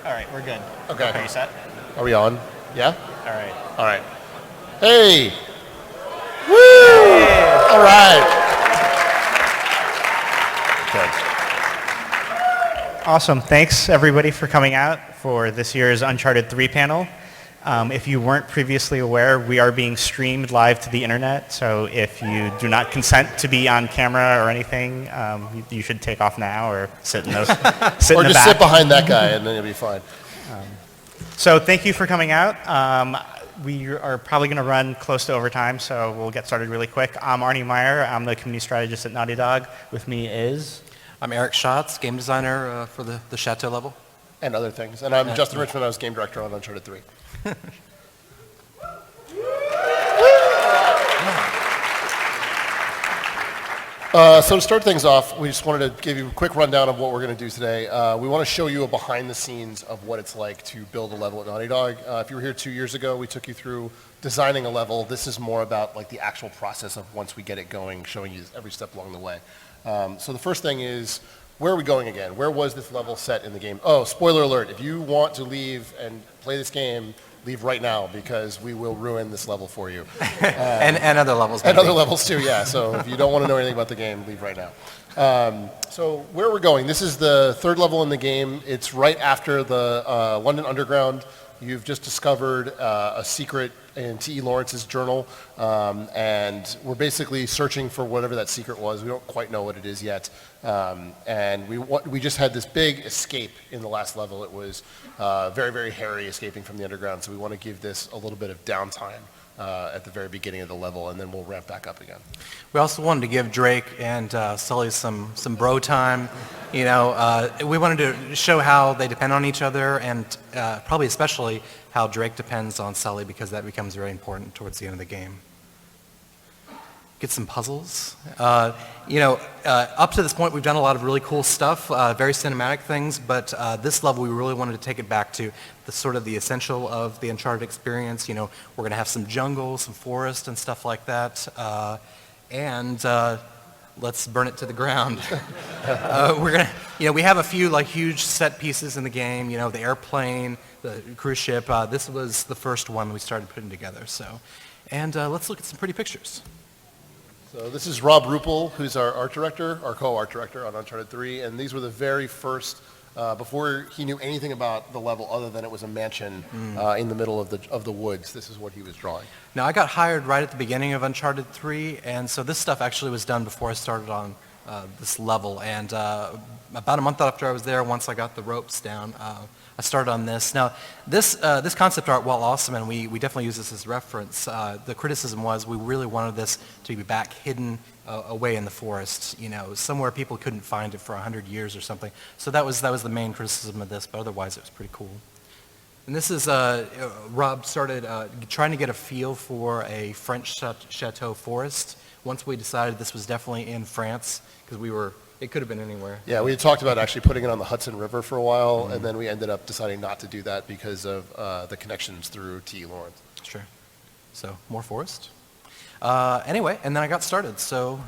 All right, we're good. Okay. Are you set? Are we on? Yeah? All right. All right. Hey! Woo! Hey. All right. Good. Awesome. Thanks, everybody, for coming out for this year's Uncharted 3 panel. If you weren't previously aware, we are being streamed live to the internet, so if you do not consent to be on camera or anything, you should take off now or sit in those sit Or in the just back. sit behind that guy and then you'll be fine. So thank you for coming out. We are probably going to run close to overtime, so we'll get started really quick. I'm Arnie Meyer. I'm the community strategist at Naughty Dog. With me is... I'm Eric Schatz, game designer for the Chateau level. And other things. And I'm Justin Richmond. I was game director on Uncharted 3. So to start things off, we just wanted to give you a quick rundown of what we're going to do today. We want to show you a behind the scenes of what it's like to build a level at Naughty Dog. If you were here 2 years ago, we took you through designing a level. This is more about like the actual process of once we get it going, showing you every step along the way. So the first thing is, where are we going again? Where was this level set in the game? Oh, spoiler alert, if you want to leave and play this game, leave right now because we will ruin this level for you. And other levels. And other levels too, yeah. So if you don't want to know anything about the game, leave right now. So where we're going, this is the third level in the game. It's right after the London Underground. You've just discovered a secret in T.E. Lawrence's journal, and we're basically searching for whatever that secret was. We don't quite know what it is yet, and we just had this big escape in the last level. It was very, very hairy escaping from the underground, so we want to give this a little bit of downtime at the very beginning of the level, and then we'll ramp back up again. We also wanted to give Drake and Sully some bro time. You know, we wanted to show how they depend on each other, and probably especially how Drake depends on Sully, because that becomes very important towards the end of the game. Get some puzzles. You know, up to this point, we've done a lot of really cool stuff, very cinematic things, but this level, we really wanted to take it back to the sort of the essential of the Uncharted experience. You know, we're going to have some jungle, some forest, and stuff like that, and let's burn it to the ground. We're gonna, you know, we have a few like huge set pieces in the game. You know, the airplane, the cruise ship. This was the first one we started putting together. So, and let's look at some pretty pictures. So this is Rob Ruppel, who's our art director, our co-art director on Uncharted 3, and these were the very first, before he knew anything about the level other than it was a mansion in the middle of the woods. This is what he was drawing. Now, I got hired right at the beginning of Uncharted 3, and so this stuff actually was done before I started on this level. And about a month after I was there, once I got the ropes down, I started on this. Now, this concept art, while awesome, and we definitely use this as reference, the criticism was we really wanted this to be back hidden away in the forest, you know, somewhere people couldn't find it for 100 years or something. So that was the main criticism of this, but otherwise it was pretty cool. And this is, Rob started trying to get a feel for a French chateau forest. Once we decided this was definitely in France, because it could have been anywhere. Yeah, we had talked about actually putting it on the Hudson River for a while, and then we ended up deciding not to do that because of the connections through T.E. Lawrence. Sure. So, more forest. Anyway, and then I got started, so...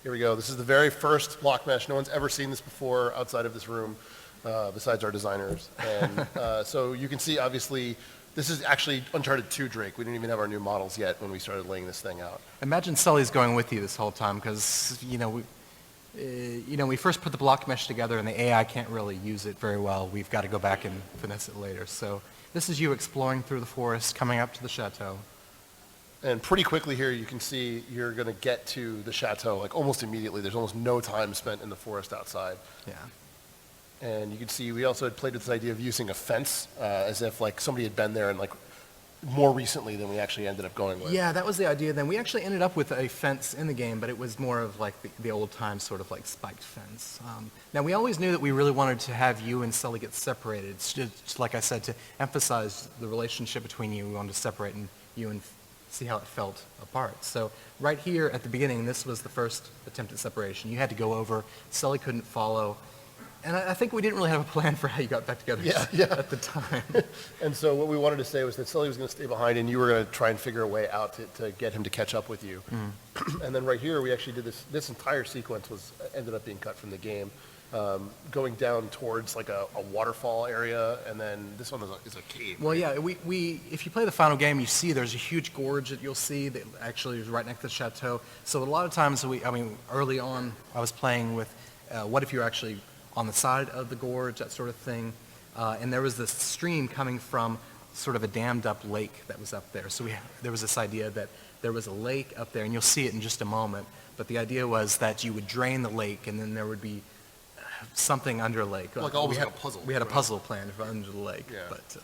Here we go. This is the very first block mesh. No one's ever seen this before outside of this room, besides our designers. And so you can see, obviously, this is actually Uncharted 2 Drake. We didn't even have our new models yet when we started laying this thing out. Imagine Sully's going with you this whole time, because, you know, we first put the block mesh together, and the AI can't really use it very well. We've got to go back and finesse it later. So this is you exploring through the forest, coming up to the chateau. And pretty quickly here, you can see you're going to get to the chateau, like almost immediately. There's almost no time spent in the forest outside. Yeah. And you can see we also had played with this idea of using a fence, as if like somebody had been there and like more recently than we actually ended up going with. Yeah, that was the idea then. We actually ended up with a fence in the game, but it was more of like the old time sort of like spiked fence. Now, we always knew that we really wanted to have you and Sully get separated. It's just like I said, to emphasize the relationship between you, we wanted to separate you and see how it felt apart. So right here at the beginning, this was the first attempt at separation. You had to go over, Sully couldn't follow, And I think we didn't really have a plan for how you got back together at the time. And so what we wanted to say was that Sully was going to stay behind, and you were going to try and figure a way out to get him to catch up with you. And then right here, we actually did this entire sequence ended up being cut from the game, going down towards like a waterfall area, and then this one is a cave. Well, yeah, we if you play the final game, you see there's a huge gorge that you'll see that actually is right next to the Chateau. So a lot of times, early on, I was playing with what if you're actually on the side of the gorge, that sort of thing, and there was this stream coming from sort of a dammed up lake that was up there. So there was this idea that there was a lake up there, and you'll see it in just a moment, but the idea was that you would drain the lake, and then there would be something under a lake. Like almost like a puzzle. We had a puzzle plan for under the lake. Yeah. But,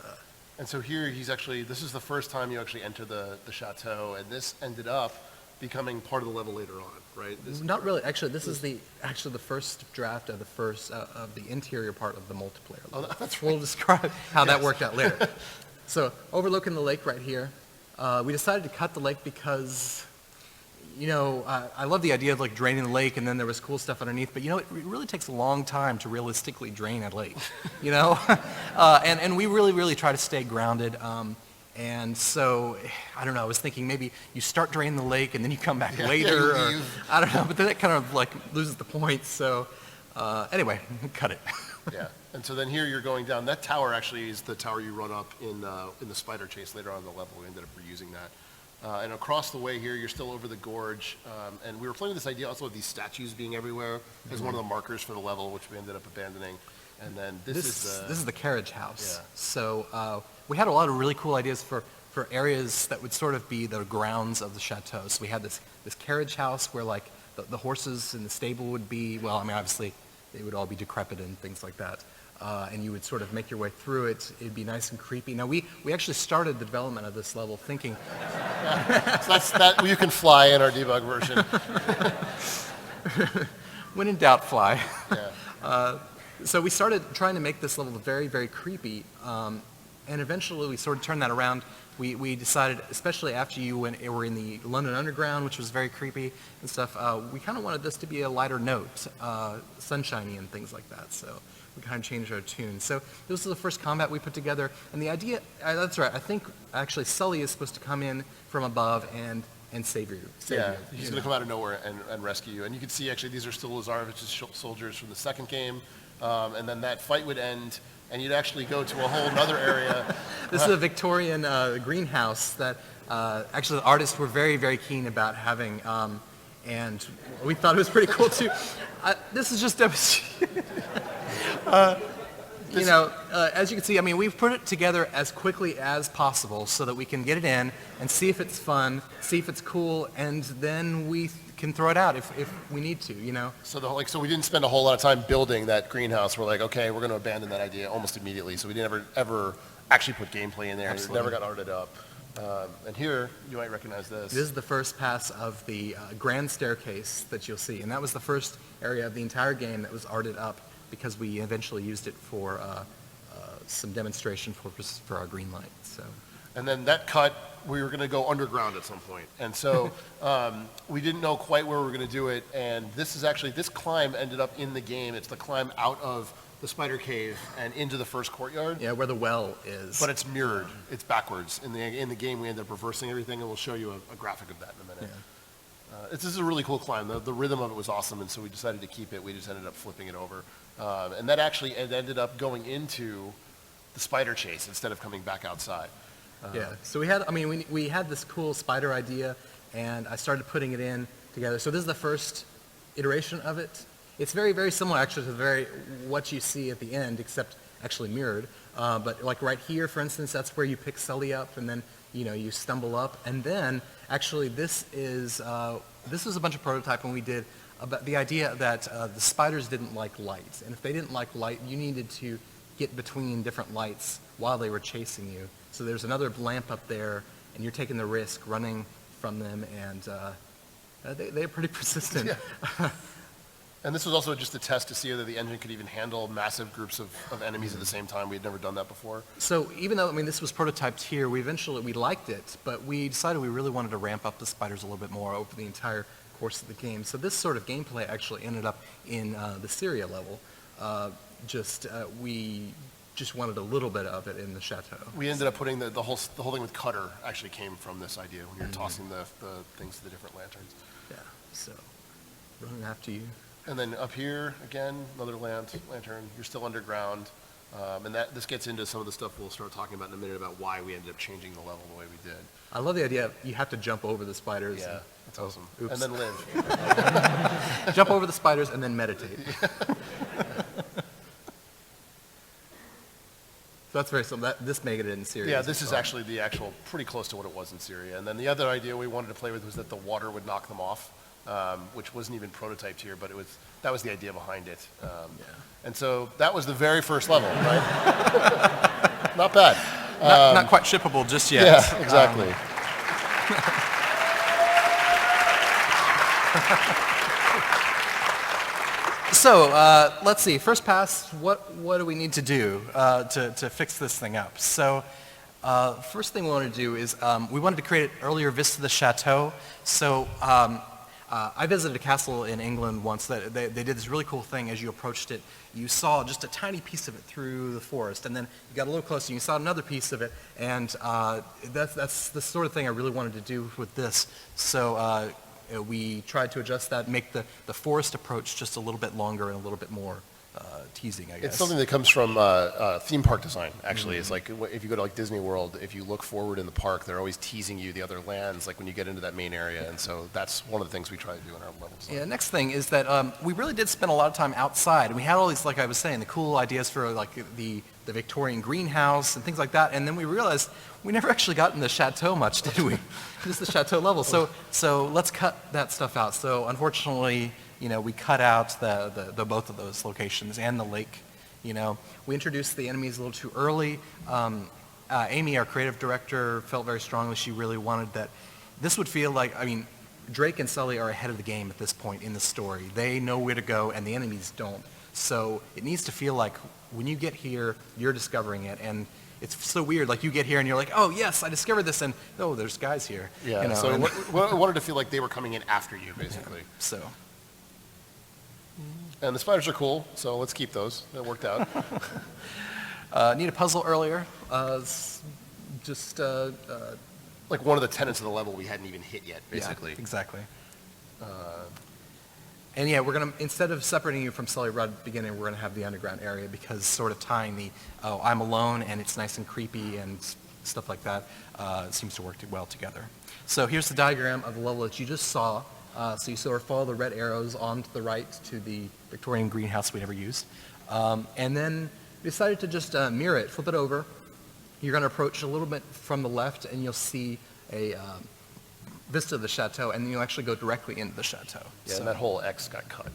and so here this is the first time you actually enter the Chateau, and this ended up becoming part of the level later on, right? Not really. Actually, this is the first draft of the interior part of the multiplayer level. Oh, that's right. We'll describe how that worked out later. So overlooking the lake right here, we decided to cut the lake because, I love the idea of like draining the lake, and then there was cool stuff underneath. But it really takes a long time to realistically drain a lake, and we really try to stay grounded. And so, I don't know, I was thinking maybe you start draining the lake and then you come back later, or I don't know, but then it kind of like loses the point. So anyway, cut it. Yeah, and so then here you're going down. That tower actually is the tower you run up in the spider chase later on in the level. We ended up reusing that. And across the way here, you're still over the gorge. And we were playing with this idea also of these statues being everywhere as one of the markers for the level, which we ended up abandoning. And then this is the carriage house. Yeah. So we had a lot of really cool ideas for areas that would sort of be the grounds of the chateau. So we had this carriage house where like the horses in the stable would be, obviously they would all be decrepit and things like that. And you would sort of make your way through it. It'd be nice and creepy. Now we actually started the development of this level thinking. So that's that you can fly in our debug version. When in doubt, fly. Yeah. So we started trying to make this level very, very creepy, and eventually we sort of turned that around. We decided, especially after you were in the London Underground, which was very creepy and stuff, we kind of wanted this to be a lighter note, sunshiny and things like that. So we kind of changed our tune. So this was the first combat we put together, and the idea, that's right, I think actually Sully is supposed to come in from above and save you. He's going to come out of nowhere and rescue you. And you can see actually these are still Lazarevich's soldiers from the second game. And then that fight would end, and you'd actually go to a whole other area. This is a Victorian greenhouse that actually the artists were very, very keen about having, and we thought it was pretty cool too. This is just demonstrating. As you can see, we've put it together as quickly as possible so that we can get it in and see if it's fun, see if it's cool, and then we can throw it out if we need to, So so we didn't spend a whole lot of time building that greenhouse. We're like, okay, we're going to abandon that idea almost immediately. So we didn't ever actually put gameplay in there. Absolutely. It never got arted up. And here, you might recognize this. This is the first pass of the grand staircase that you'll see, and that was the first area of the entire game that was arted up because we eventually used it for some demonstration for our green light. So. And then that cut, we were going to go underground at some point. And so we didn't know quite where we were going to do it. And this climb ended up in the game. It's the climb out of the spider cave and into the first courtyard. Yeah, where the well is. But it's mirrored. It's backwards. In the game, we ended up reversing everything, and we'll show you a graphic of that in a minute. Yeah. This is a really cool climb. The rhythm of it was awesome, and so we decided to keep it. We just ended up flipping it over. And that actually ended up going into the spider chase instead of coming back outside. Yeah, so we had this cool spider idea, and I started putting it in together. So this is the first iteration of it. It's very, very similar actually to what you see at the end, except actually mirrored. But like right here, for instance, that's where you pick Sully up, and then you stumble up, and then actually this was a bunch of prototyping we did about the idea that the spiders didn't like light, and if they didn't like light, you needed to get between different lights while they were chasing you. So there's another lamp up there, and you're taking the risk running from them, and they're pretty persistent. Yeah. And this was also just a test to see whether the engine could even handle massive groups of enemies at the same time. We had never done that before. So even though, this was prototyped here, we liked it, but we decided we really wanted to ramp up the spiders a little bit more over the entire course of the game. So this sort of gameplay actually ended up in the Syria level. just we just wanted a little bit of it in the chateau. We ended up putting the whole thing with Cutter actually came from this idea when you're tossing the things to the different lanterns. Yeah, so running after you. And then up here, again, another lantern. You're still underground. And this gets into some of the stuff we'll start talking about in a minute about why we ended up changing the level the way we did. I love the idea of you have to jump over the spiders. Yeah, that's awesome. Oops. And then live. Jump over the spiders and then meditate. So that's very simple. This made it in Syria. Yeah, this is actually pretty close to what it was in Syria. And then the other idea we wanted to play with was that the water would knock them off, which wasn't even prototyped here, but that was the idea behind it. And so that was the very first level, right? Not bad. Not quite shippable just yet. Yeah, exactly. So let's see. First pass. What do we need to do to fix this thing up? So first thing we wanted to do is we wanted to create an earlier vista of the chateau. So I visited a castle in England once that they did this really cool thing. As you approached it, you saw just a tiny piece of it through the forest, and then you got a little closer and you saw another piece of it, and that's the sort of thing I really wanted to do with this. So we tried to adjust that, make the forest approach just a little bit longer and a little bit more teasing, I guess. It's something that comes from theme park design, actually. It's like if you go to like Disney World, if you look forward in the park, they're always teasing you the other lands, like when you get into that main area. And so that's one of the things we try to do in our level design. Yeah, next thing is that we really did spend a lot of time outside. And we had all these, like I was saying, the cool ideas for like the Victorian greenhouse and things like that. And then we realized we never actually got in the chateau much, did we? Just the chateau level. So let's cut that stuff out. So unfortunately, we cut out the both of those locations and the lake. We introduced the enemies a little too early. Amy, our creative director, felt very strongly she really wanted that this would feel like, Drake and Sully are ahead of the game at this point in the story. They know where to go and the enemies don't. So it needs to feel like when you get here, you're discovering it. And it's so weird, like you get here and you're like, oh yes, I discovered this, and oh, there's guys here. Yeah, so we wanted to feel like they were coming in after you, basically. Yeah, so. And the spiders are cool, so let's keep those. That worked out. Need a puzzle earlier. Like one of the tenets of the level we hadn't even hit yet, basically. Yeah, exactly. And yeah, we're going to, instead of separating you from Sully right at the beginning, we're going to have the underground area because sort of tying I'm alone and it's nice and creepy and stuff like that seems to work well together. So here's the diagram of the level that you just saw. So you sort of follow the red arrows on to the right to the Victorian greenhouse we never used. And then we decided to just mirror it, flip it over. You're going to approach a little bit from the left and you'll see a vista of the chateau, and you'll actually go directly into the chateau. Yeah, and that whole X got cut.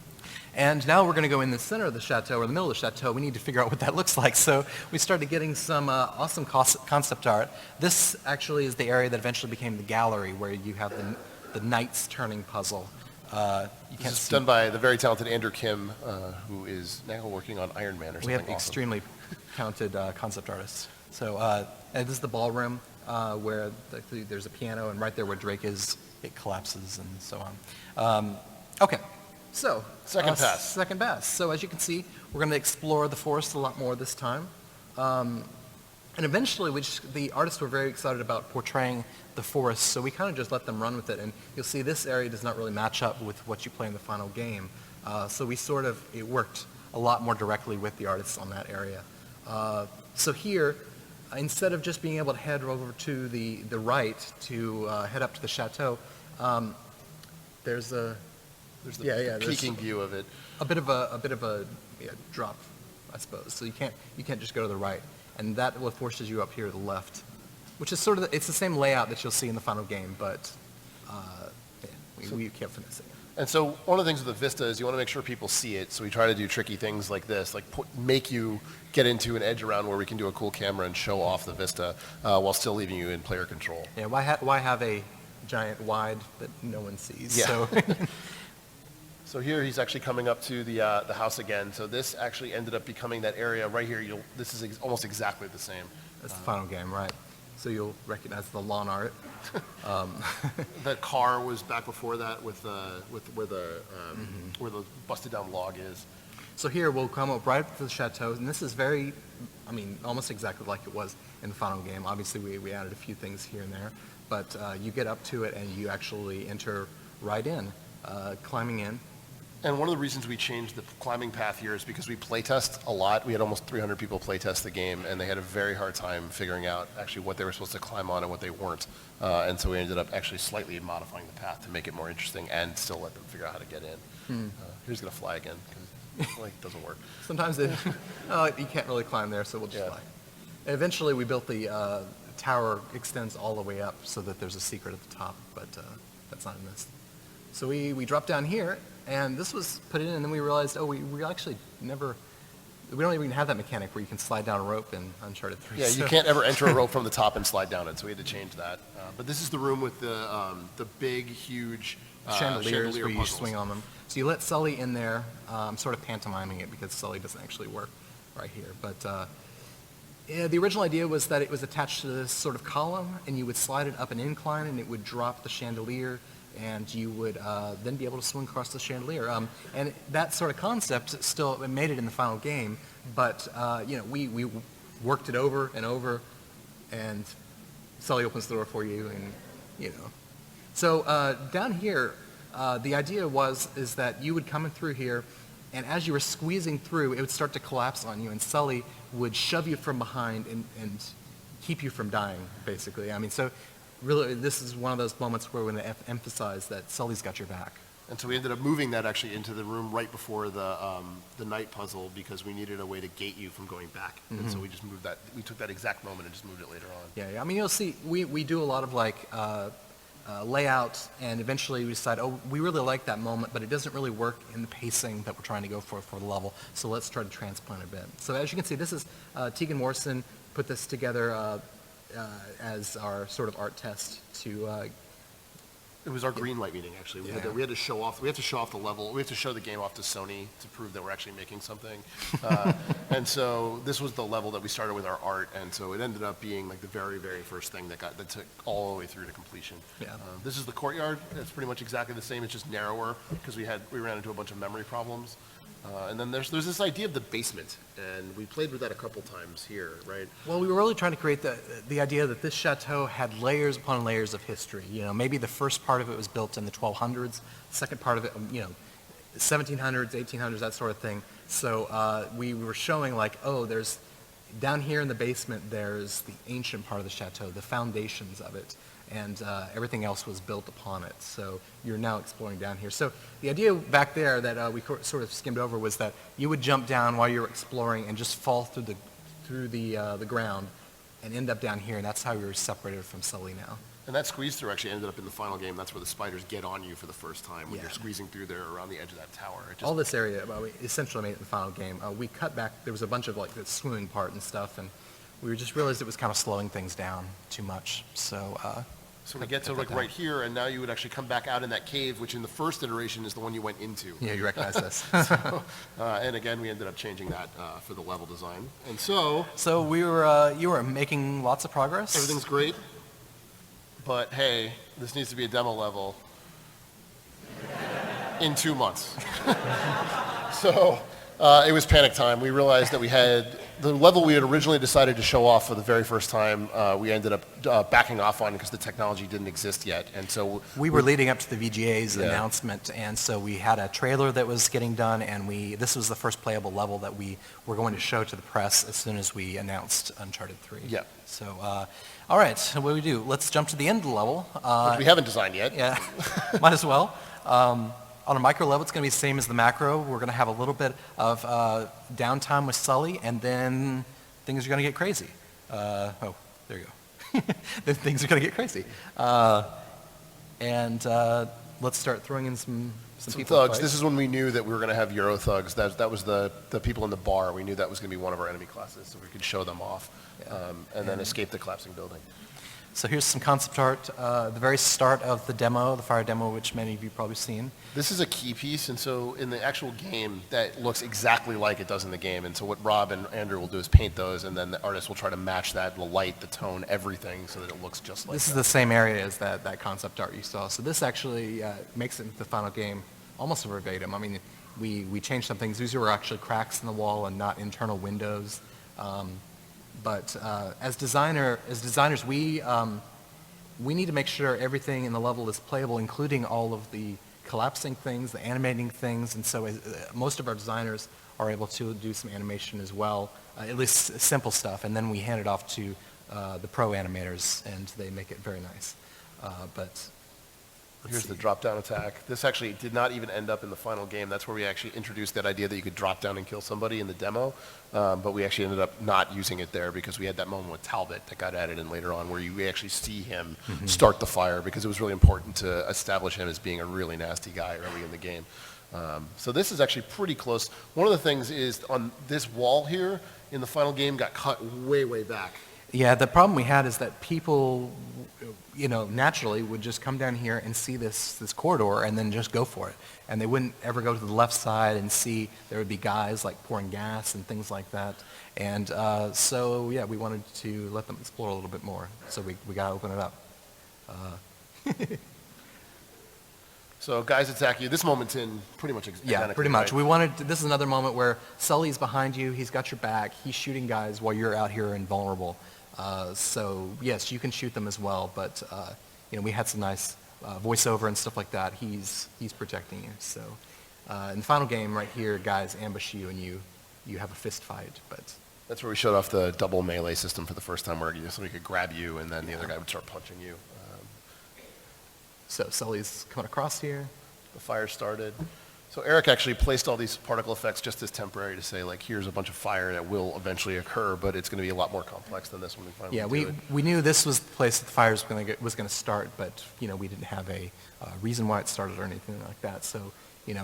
And now we're going to go in the center of the chateau, or the middle of the chateau. We need to figure out what that looks like. So we started getting some awesome concept art. This actually is the area that eventually became the gallery, where you have the knights turning puzzle. This is done by the very talented Andrew Kim, who is now working on Iron Man or something. We have awesome. Extremely talented concept artists. So and this is the ballroom where there's a piano, and right there where Drake is, it collapses and so on. Okay, so second pass. Second pass. So as you can see, we're going to explore the forest a lot more this time. And eventually, the artists were very excited about portraying the forest, so we kind of just let them run with it. And you'll see this area does not really match up with what you play in the final game. So it worked a lot more directly with the artists on that area. So here, instead of just being able to head over to the right to head up to the chateau, there's the peeking view of it. A bit of a drop, I suppose. So you can't just go to the right, and that forces you up here to the left, which is sort of it's the same layout that you'll see in the final game, but we kept finessing it. And so one of the things with the Vista is you want to make sure people see it, so we try to do tricky things like this, like make you get into an edge around where we can do a cool camera and show off the Vista while still leaving you in player control. Yeah, why have a giant wide that no one sees? Yeah. So. So here he's actually coming up to the house again. So this actually ended up becoming that area right here. This is almost exactly the same. That's the final game, right? So you'll recognize the lawn art. The car was back before that with where the busted down log is. So here we'll come up right to the Chateau, and this is very, almost exactly like it was in the final game. Obviously, we added a few things here and there, but you get up to it and you actually enter right in, climbing in. And one of the reasons we changed the climbing path here is because we playtest a lot. We had almost 300 people playtest the game, and they had a very hard time figuring out actually what they were supposed to climb on and what they weren't. And so we ended up actually slightly modifying the path to make it more interesting and still let them figure out how to get in. Here's going to fly again because it doesn't work. Sometimes you can't really climb there, so we'll just fly. And eventually we built the tower extends all the way up so that there's a secret at the top, but that's not in this. So we dropped down here, and this was put in, and then we realized, we actually we don't even have that mechanic where you can slide down a rope in Uncharted 3. Yeah, you can't ever enter a rope from the top and slide down it, so we had to change that. But this is the room with the big, huge chandeliers where you puzzles. swing on them. So you let Sully in there. I'm sort of pantomiming it because Sully doesn't actually work right here. But the original idea was that it was attached to this sort of column, and you would slide it up an incline, and it would drop the chandelier, and you would then be able to swing across the chandelier. And that sort of concept still made it in the final game, but we worked it over and over, and Sully opens the door for you, and So down here, the idea is that you would come in through here, and as you were squeezing through, it would start to collapse on you, and Sully would shove you from behind and keep you from dying, basically. So really, this is one of those moments where we're going to emphasize that Sully's got your back. And so we ended up moving that actually into the room right before the night puzzle because we needed a way to gate you from going back. And so we just moved that. We took that exact moment and just moved it later on. Yeah. You'll see, we do a lot of layout, and eventually we decide, we really like that moment, but it doesn't really work in the pacing that we're trying to go for the level. So let's try to transplant a bit. So as you can see, this is Tegan Morrison put this together as our sort of art test to. It was our green light meeting, actually. We had to show off. We have to show off the level. We have to show the game off to Sony to prove that we're actually making something. And so this was the level that we started with our art, and so it ended up being like the very, very first thing that took all the way through to completion. Yeah. This is the courtyard. It's pretty much exactly the same. It's just narrower because we ran into a bunch of memory problems. And then there's this idea of the basement, and we played with that a couple times here, right? Well, we were really trying to create the idea that this chateau had layers upon layers of history. Maybe the first part of it was built in the 1200s, the second part of it, 1700s, 1800s, that sort of thing. So we were showing there's down here in the basement, there's the ancient part of the chateau, the foundations of it, and everything else was built upon it. So you're now exploring down here. So the idea back there that we sort of skimmed over was that you would jump down while you were exploring and just fall through the ground and end up down here, and that's how we were separated from Sully now. And that squeeze through actually ended up in the final game. That's where the spiders get on you for the first time when you're squeezing through there around the edge of that tower. All this area, we essentially made it in the final game. We cut back. There was a bunch of the swimming part and stuff, and we just realized it was kind of slowing things down too much. So we get to right here, and now you would actually come back out in that cave, which in the first iteration is the one you went into. Yeah, you recognize this. And again, we ended up changing that for the level design. And so you were making lots of progress. Everything's great, but hey, this needs to be a demo level in 2 months. So it was panic time. We realized that we had the level we had originally decided to show off for the very first time. We ended up backing off on because the technology didn't exist yet, and so we were leading up to the VGA's announcement, and so we had a trailer that was getting done, and this was the first playable level that we were going to show to the press as soon as we announced Uncharted 3. Yeah. So, all right, so what do we do? Let's jump to the end of the level. Which we haven't designed yet. Yeah, might as well. On a micro level, it's going to be the same as the macro. We're going to have a little bit of downtime with Sully, and then things are going to get crazy. There you go. Then things are going to get crazy. And let's start throwing in some people. Thugs. This is when we knew that we were going to have Euro thugs. That was the people in the bar. We knew that was going to be one of our enemy classes, so we could show them off, and then escape the collapsing building. So here's some concept art, the very start of the demo, the fire demo, which many of you probably seen. This is a key piece, and so in the actual game, that looks exactly like it does in the game. And so what Rob and Andrew will do is paint those, and then the artist will try to match that, the light, the tone, everything, so that it looks just like This is the same area as that concept art you saw. So this actually makes it into the final game almost verbatim. we changed some things. These were actually cracks in the wall and not internal windows. But as designers, we need to make sure everything in the level is playable, including all of the collapsing things, the animating things, and so most of our designers are able to do some animation as well, at least simple stuff, and then we hand it off to the pro animators, and they make it very nice. But Here's the drop-down attack. This actually did not even end up in the final game. That's where we actually introduced that idea that you could drop down and kill somebody in the demo, but we actually ended up not using it there because we had that moment with Talbot that got added in later on where we actually see him start the fire because it was really important to establish him as being a really nasty guy early in the game. So this is actually pretty close. One of the things is on this wall here in the final game got cut way, way back. yeah, the problem we had is that people, naturally would just come down here and see this corridor and then just go for it. And they wouldn't ever go to the left side and see there would be guys like pouring gas and things like that. And so, yeah, we wanted to let them explore a little bit more. So we got to open it up. So guys attack you. This moment's in pretty much Yeah, identically, pretty much. right? This is another moment where Sully's behind you, he's got your back, he's shooting guys while you're out here invulnerable. So yes, you can shoot them as well, but we had some nice voiceover and stuff like that. He's protecting you. So in the final game right here, guys ambush you and you have a fist fight. But That's where we showed off the double melee system for the first time where somebody could grab you and then the other guy would start punching you. so Sully's coming across here. The fire started. So Eric actually placed all these particle effects just as temporary to say, like, here's a bunch of fire that will eventually occur, but it's going to be a lot more complex than this when we finally Yeah, do it. we knew this was the place that the fire was going to start, but we didn't have a reason why it started or anything like that. So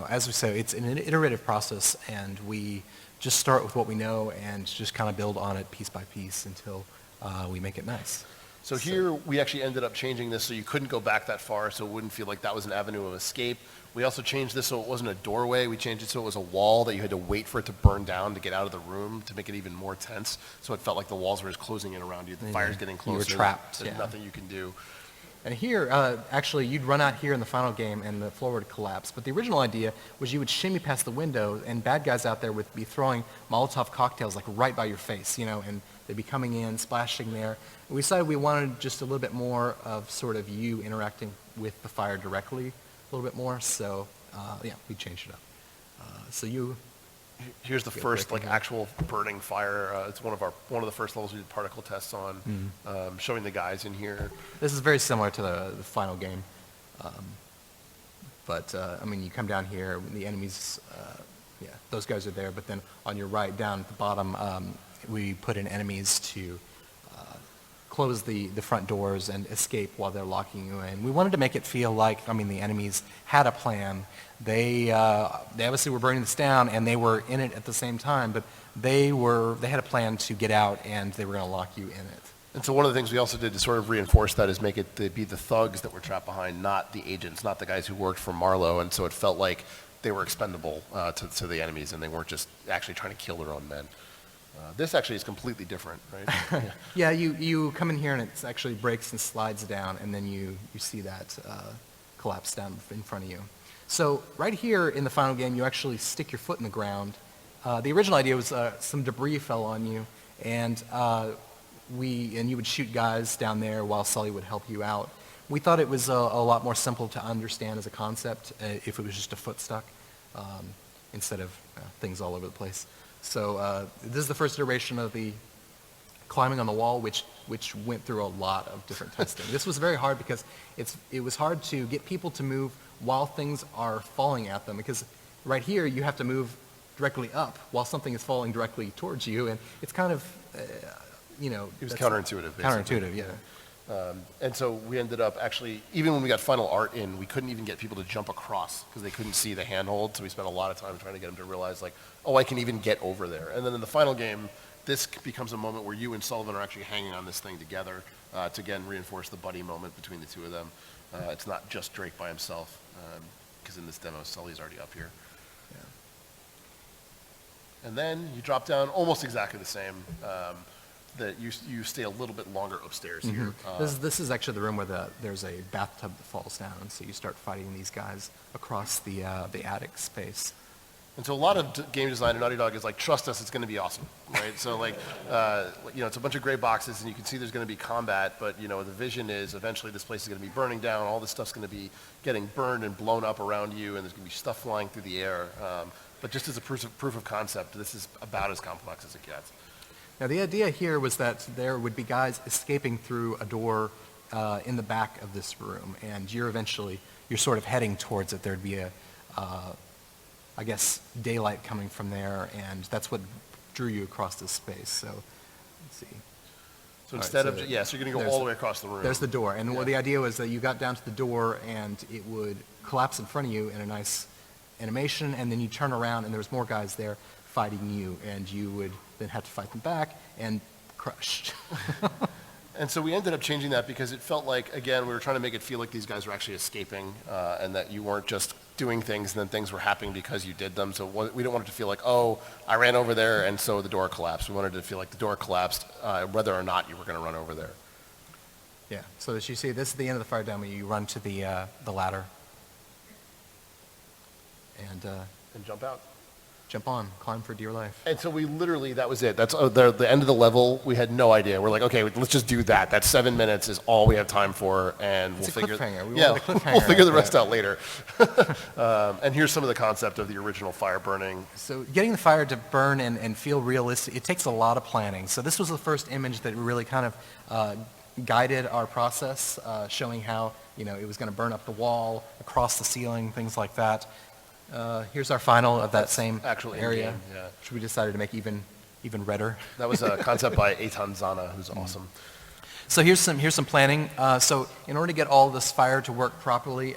as we say, it's an iterative process, and we just start with what we know and just kind of build on it piece by piece until we make it nice. So here we actually ended up changing this so you couldn't go back that far, so it wouldn't feel like that was an avenue of escape. We also changed this so it wasn't a doorway. We changed it so it was a wall that you had to wait for it to burn down to get out of the room to make it even more tense. So it felt like the walls were just closing in around you. The fire's getting closer. You were trapped. There's Yeah. nothing you can do. And here, actually, you'd run out here in the final game and the floor would collapse. But the original idea was you would shimmy past the window and bad guys out there would be throwing Molotov cocktails like right by your face, and they'd be coming in, splashing there. We decided we wanted just a little bit more of sort of you interacting with the fire directly a little bit more. So, yeah, we changed it up. So you... Here's the first actual burning fire. It's one of the first levels we did particle tests on, showing the guys in here. This is very similar to the final game. But you come down here, the enemies, yeah, those guys are there, but then on your right, down at the bottom, we put in enemies to close the front doors and escape while they're locking you in. We wanted to make it feel like, the enemies had a plan. They obviously were burning this down, and they were in it at the same time, but they had a plan to get out, and they were going to lock you in it. And so one of the things we also did to sort of reinforce that is make it be the thugs that were trapped behind, not the agents, not the guys who worked for Marlowe, and so it felt like they were expendable to the enemies, and they weren't just actually trying to kill their own men. This actually is completely different, right? Yeah, you come in here and it actually breaks and slides down, and then you see that collapse down in front of you. So right here in the final game, you actually stick your foot in the ground. The original idea was some debris fell on you, and you would shoot guys down there while Sully would help you out. We thought it was a lot more simple to understand as a concept if it was just a foot stuck instead of things all over the place. So this is the first iteration of the climbing on the wall, which went through a lot of different testing. This was very hard because it was hard to get people to move while things are falling at them, because right here you have to move directly up while something is falling directly towards you, and it's kind of, It was counterintuitive, basically. Counterintuitive, yeah. And so we ended up actually, even when we got final art in, we couldn't even get people to jump across because they couldn't see the handhold. So we spent a lot of time trying to get them to realize, like, oh, I can even get over there. And then in the final game, this becomes a moment where you and Sullivan are actually hanging on this thing together to, again, reinforce the buddy moment between the two of them. It's not just Drake by himself, because in this demo, Sully's already up here. Yeah. And then you drop down almost exactly the same. That you stay a little bit longer upstairs here. This is actually the room where there's a bathtub that falls down, and so you start fighting these guys across the attic space. And so a lot of game design and Naughty Dog is like, trust us, it's going to be awesome, right? So like, it's a bunch of gray boxes, and you can see there's going to be combat, but the vision is eventually this place is going to be burning down. All this stuff's going to be getting burned and blown up around you, and there's going to be stuff flying through the air. But just as a proof of concept, this is about as complex as it gets. Now, the idea here was that there would be guys escaping through a door in the back of this room, and you're sort of heading towards it. There'd be I guess, daylight coming from there, and that's what drew you across this space. So, let's see. So instead of, so you're going to go all the way across the room. There's the door, and the idea was that you got down to the door, and it would collapse in front of you in a nice animation, and then you turn around, and there's more guys there fighting you, and you would then have to fight them back and crush. And so we ended up changing that because it felt like, again, we were trying to make it feel like these guys were actually escaping, and that you weren't just doing things and then things were happening because you did them. So we didn't want it to feel like, oh, I ran over there and so the door collapsed. We wanted it to feel like the door collapsed whether or not you were going to run over there. Yeah, so as you see, this is the end of the fire demo. You run to the ladder. And jump out. Jump on, climb for dear life. And so we literally, that was it. That's the end of the level. We had no idea. We're like, okay, let's just do that. That 7 minutes is all we have time for, and It's a cliffhanger. We'll figure the rest out later. And here's some of the concept of the original fire burning. So getting the fire to burn and feel realistic, it takes a lot of planning. So this was the first image that really kind of guided our process, showing how it was going to burn up the wall, across the ceiling, things like that. Here's our final of that same area, which we decided to make even redder. That was a concept by Eitan Zana, who's awesome. So here's some planning. So in order to get all this fire to work properly,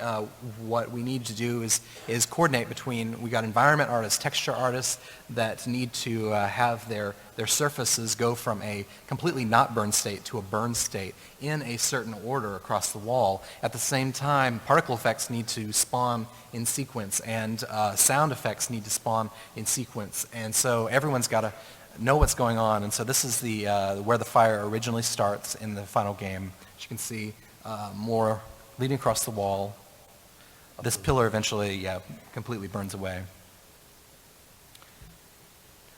what we need to do is coordinate between, we got environment artists, texture artists that need to have their surfaces go from a completely not burned state to a burned state in a certain order across the wall. At the same time, particle effects need to spawn in sequence, and sound effects need to spawn in sequence. And so everyone's got to know what's going on, and so this is the where the fire originally starts in the final game. As you can see, more leading across the wall. This pillar eventually, completely burns away.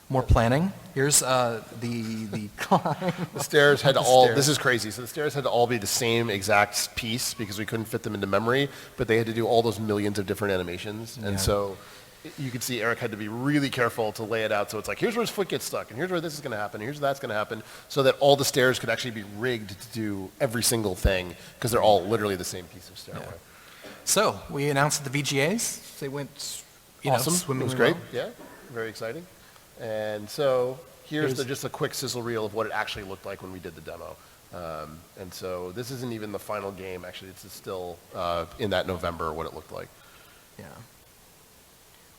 More planning. Here's the climb. The stairs had to this is crazy, so the stairs had to all be the same exact piece because we couldn't fit them into memory, but they had to do all those millions of different animations, and so you could see Eric had to be really careful to lay it out so it's like, here's where his foot gets stuck, and here's where this is going to happen, and here's where that's going to happen, so that all the stairs could actually be rigged to do every single thing, because they're all literally the same piece of stairway. Yeah. So, we announced the VGAs. They went awesome. Swimmingly it was great. Well. Yeah, very exciting. And so, here's just a quick sizzle reel of what it actually looked like when we did the demo. And so, this isn't even the final game. Actually, it's still in that November what it looked like. Yeah.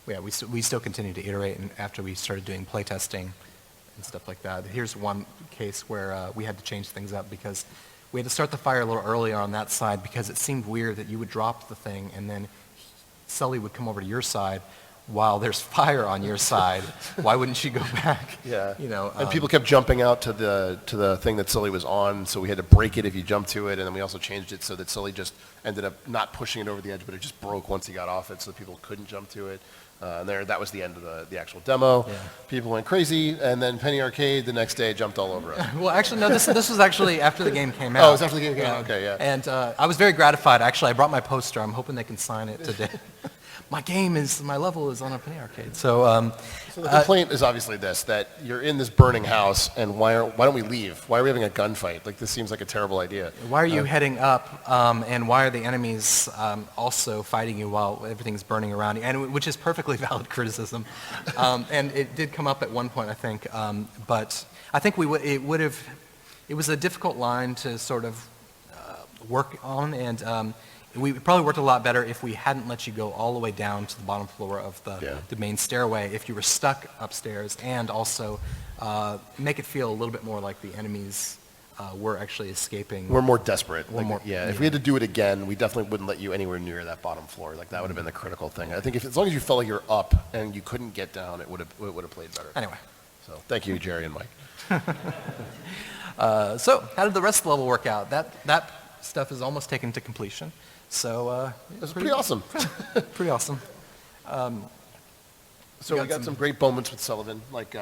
Yeah, we still continue to iterate, and after we started doing playtesting and stuff like that. Here's one case where we had to change things up because we had to start the fire a little earlier on that side because it seemed weird that you would drop the thing and then Sully would come over to your side while there's fire on your side. Why wouldn't you go back? Yeah. And people kept jumping out to the thing that Sully was on, so we had to break it if you jumped to it, and then we also changed it so that Sully just ended up not pushing it over the edge, but it just broke once he got off it, so people couldn't jump to it. And that was the end of the actual demo. Yeah. People went crazy, and then Penny Arcade the next day jumped all over us. Well, actually, no, this was actually after the game came out. Oh, it was after the game came out? Okay, yeah. And I was very gratified. Actually, I brought my poster. I'm hoping they can sign it today. My level is on a Penny Arcade. So the complaint is obviously this, that you're in this burning house, and why don't we leave? Why are we having a gunfight? Like, this seems like a terrible idea. Why are you heading up, and why are the enemies also fighting you while everything's burning around you? And which is perfectly valid criticism. And it did come up at one point, I think. But I think it was a difficult line to sort of work on, and we probably worked a lot better if we hadn't let you go all the way down to the bottom floor of the main stairway, if you were stuck upstairs, and also make it feel a little bit more like the enemies were actually escaping. We're more desperate. If we had to do it again, we definitely wouldn't let you anywhere near that bottom floor. Like, that would have been the critical thing. I think as long as you felt like you're up and you couldn't get down, it would have played better. Anyway. So thank you, Jerry and Mike. So how did the rest of the level work out? That stuff is almost taken to completion. So it was pretty awesome. Pretty awesome. So we got some great moments with Sullivan. Like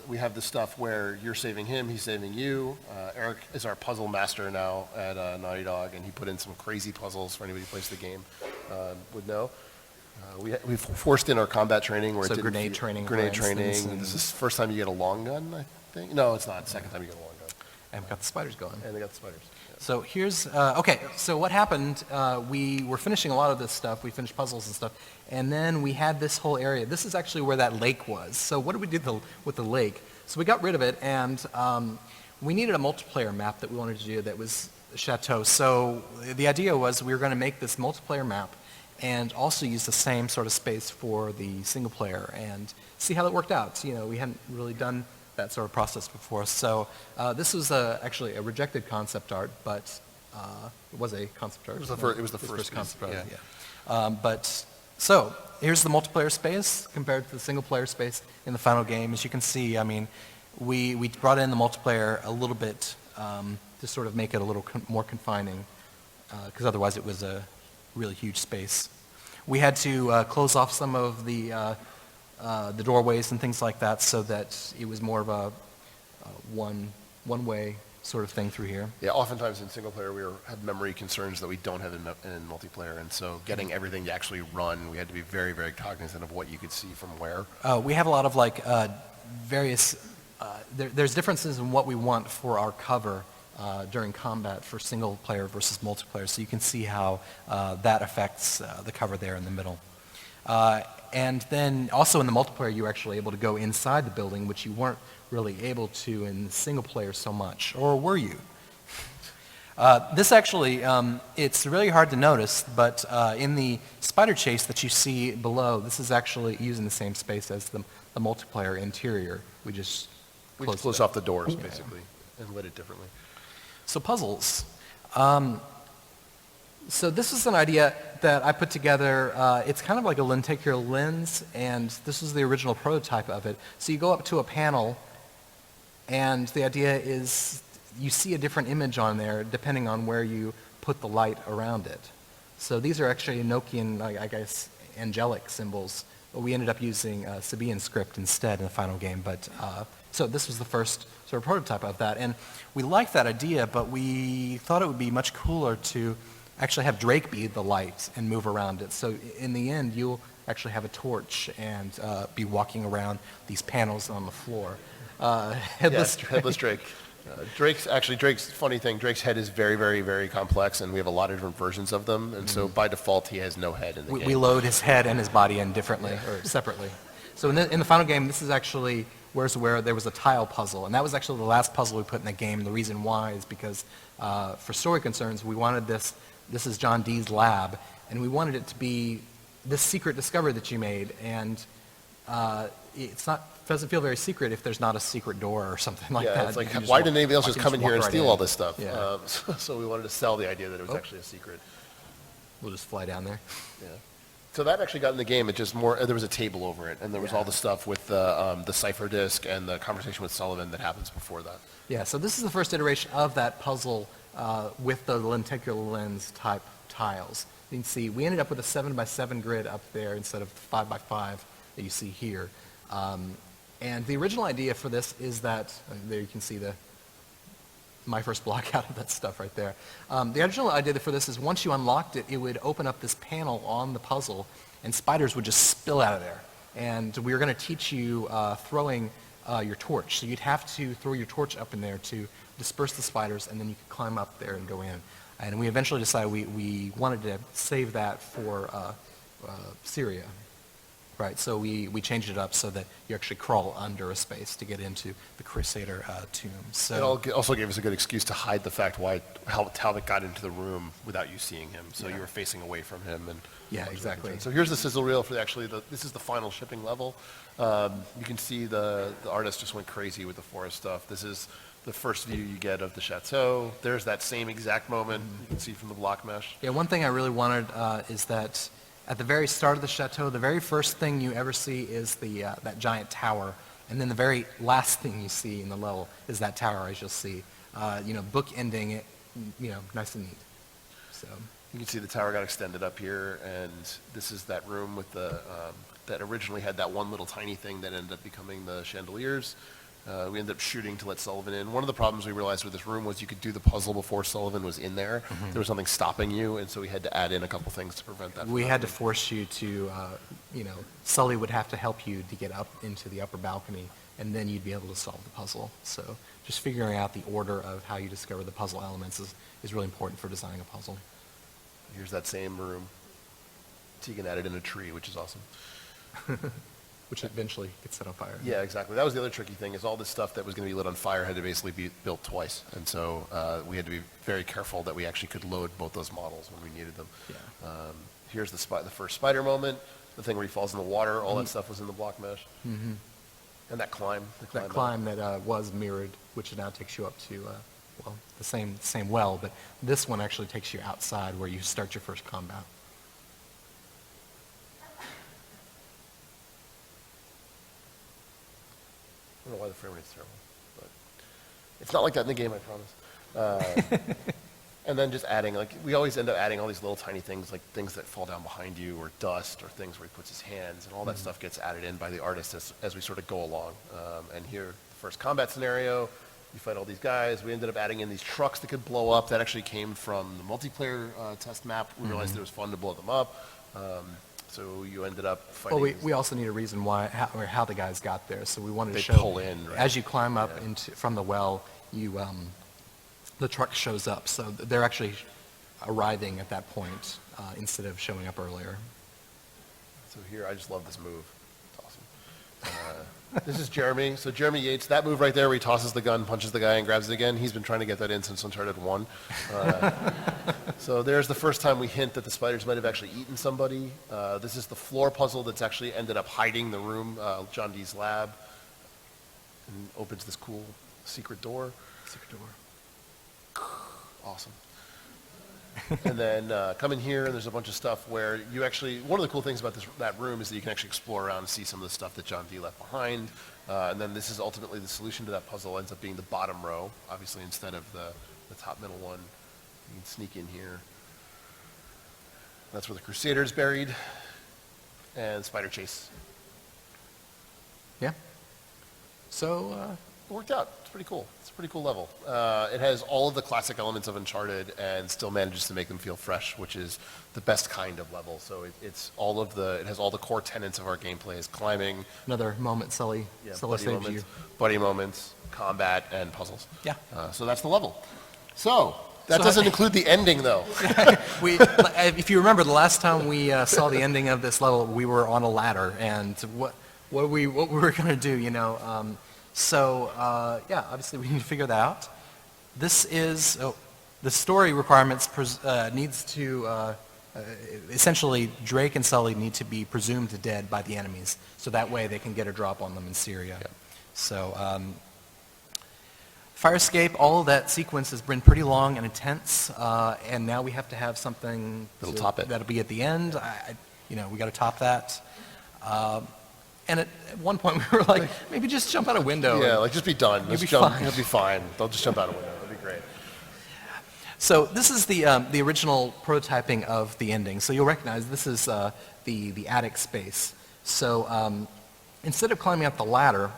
we have the stuff where you're saving him, he's saving you. Eric is our puzzle master now at Naughty Dog, and he put in some crazy puzzles for anybody who plays the game would know. We've forced in our combat training where So it didn't grenade training, Grenade for training. instance, This is the first time you get a long gun, I think. No, it's not. Second time you get a long gun. And we've got the spiders going. And they got the spiders. So here's, okay, so what happened, we were finishing a lot of this stuff, we finished puzzles and stuff, and then we had this whole area. This is actually where that lake was. So what did we do with the lake? So we got rid of it, and we needed a multiplayer map that we wanted to do that was Chateau. So the idea was we were going to make this multiplayer map and also use the same sort of space for the single player and see how that worked out. So, you know, we hadn't really done that sort of process before. So this was actually a rejected concept art, but it was a concept art. It was the first concept art, yeah. But so here's the multiplayer space compared to the single player space in the final game. As you can see, I mean, we brought in the multiplayer a little bit to sort of make it a little more confining, because otherwise it was a really huge space. We had to close off some of the doorways and things like that so that it was more of a one-way sort of thing through here. Yeah, oftentimes in single player we had memory concerns that we don't have in multiplayer, and so getting everything to actually run, we had to be very, very cognizant of what you could see from where. We have a lot of like various, there's differences in what we want for our cover during combat for single player versus multiplayer, so you can see how that affects the cover there in the middle. And then also in the multiplayer, you were actually able to go inside the building, which you weren't really able to in single player so much, or were you? This actually, it's really hard to notice, but in the spider chase that you see below, this is actually using the same space as the multiplayer interior. We just closed off the doors, basically, and lit it differently. So puzzles. So this is an idea that I put together. It's kind of like a lenticular lens, and this is the original prototype of it. So you go up to a panel, and the idea is you see a different image on there depending on where you put the light around it. So these are actually Enochian, I guess, angelic symbols. But we ended up using Sabaean script instead in the final game. But so this was the first sort of prototype of that. And we liked that idea, but we thought it would be much cooler to actually have Drake be the light and move around it. So in the end, you'll actually have a torch and be walking around these panels on the floor. Headless Drake. Headless Drake. Drake's funny thing, Drake's head is very, very, very complex, and we have a lot of different versions of them, and so by default, he has no head in the game. We load his head and his body in differently, or separately. So in the final game, this is actually where there was a tile puzzle, and that was actually the last puzzle we put in the game. The reason why is because for story concerns, we wanted this is John Dee's lab, and we wanted it to be this secret discovery that you made, and doesn't feel very secret if there's not a secret door or something like that. Yeah, it's like, why didn't anybody else just come in here and steal all this stuff? Yeah. So we wanted to sell the idea that it was actually a secret. We'll just fly down there. Yeah. So that actually got in the game. It just there was a table over it, and there was all the stuff with the cipher disk and the conversation with Sullivan that happens before that. Yeah, so this is the first iteration of that puzzle with the lenticular lens type tiles. You can see we ended up with a 7x7 grid up there instead of 5x5 that you see here. And the original idea for this is that, there you can see my first block out of that stuff right there. The original idea for this is once you unlocked it, it would open up this panel on the puzzle, and spiders would just spill out of there. And we were going to teach you throwing your torch. So you'd have to throw your torch up in there to disperse the spiders, and then you could climb up there and go in. And we eventually decided we wanted to save that for Syria. Right, so we changed it up so that you actually crawl under a space to get into the Crusader tomb. So It also gave us a good excuse to hide the fact how Talbot got into the room without you seeing him. So you were facing away from him. And yeah, exactly. So here's the sizzle reel for this is the final shipping level. You can see the artist just went crazy with the forest stuff. This is the first view you get of the Chateau. There's that same exact moment you can see from the block mesh. Yeah, one thing I really wanted is that at the very start of the Chateau, the very first thing you ever see is that giant tower, and then the very last thing you see in the level is that tower, as you'll see. Book ending it, nice and neat. So You can see the tower got extended up here, and this is that room with the that originally had that one little tiny thing that ended up becoming the chandeliers. We ended up shooting to let Sullivan in. One of the problems we realized with this room was you could do the puzzle before Sullivan was in there. There was something stopping you, and so we had to add in a couple things to prevent that. We had to force you to, Sully would have to help you to get up into the upper balcony, and then you'd be able to solve the puzzle. So just figuring out the order of how you discover the puzzle elements is really important for designing a puzzle. Here's that same room. Tegan added in a tree, which is awesome. Which eventually gets set on fire. Yeah, exactly. That was the other tricky thing, is all this stuff that was going to be lit on fire had to basically be built twice. And so we had to be very careful that we actually could load both those models when we needed them. Yeah. Here's the first spider moment, the thing where he falls in the water. All that stuff was in the block mesh. Mm-hmm. And that climb. That climb that was mirrored, which now takes you up to, the same well, but this one actually takes you outside where you start your first combat. I don't know why the frame rate's terrible, but it's not like that in the game, I promise. And then just adding, like, we always end up adding all these little tiny things, like things that fall down behind you, or dust, or things where he puts his hands, and all that stuff gets added in by the artist as we sort of go along. And here, the first combat scenario, you fight all these guys. We ended up adding in these trucks that could blow up. That actually came from the multiplayer test map. We realized it was fun to blow them up. So you ended up fighting. Well, we also need a reason why, how the guys got there. So we wanted to show, pull in, right? As you climb up from the well, the truck shows up. So they're actually arriving at that point instead of showing up earlier. So here, I just love this move. It's awesome. This is Jeremy. So Jeremy Yates, that move right there where he tosses the gun, punches the guy, and grabs it again, he's been trying to get that in since Uncharted 1. So there's the first time we hint that the spiders might have actually eaten somebody. This is the floor puzzle that's actually ended up hiding the room, John Dee's lab, and opens this cool secret door. Secret door. Awesome. And then come in here, and there's a bunch of stuff where you actually, one of the cool things about that room is that you can actually explore around and see some of the stuff that John Dee left behind. And then this is ultimately the solution to that puzzle ends up being the bottom row, obviously, instead of the top middle one. You can sneak in here. That's where the Crusader's buried. And Spider Chase. Yeah. So, It worked out. It's pretty cool. It's a pretty cool level. It has all of the classic elements of Uncharted and still manages to make them feel fresh, which is the best kind of level. So it has all the core tenets of our gameplay: is climbing, another moment, Sully. Sully saved you. Buddy moments, combat, and puzzles. Yeah. So that's the level. So that doesn't include the ending, though. If you remember, the last time we saw the ending of this level, we were on a ladder, and what we were going to do, obviously we need to figure that out. This is, the story requirements needs to, essentially Drake and Sully need to be presumed dead by the enemies, so that way they can get a drop on them in Syria. Yep. So, Fire Escape, all of that sequence has been pretty long and intense, and now we have to have something top it. that'll be at the end. We got to top that. And at one point we were like, maybe just jump out a window. Yeah, just be done. You'll be fine. You'll be fine. They'll just jump out a window. It'll be great. So this is the original prototyping of the ending. So you'll recognize this is the attic space. So instead of climbing up the ladder,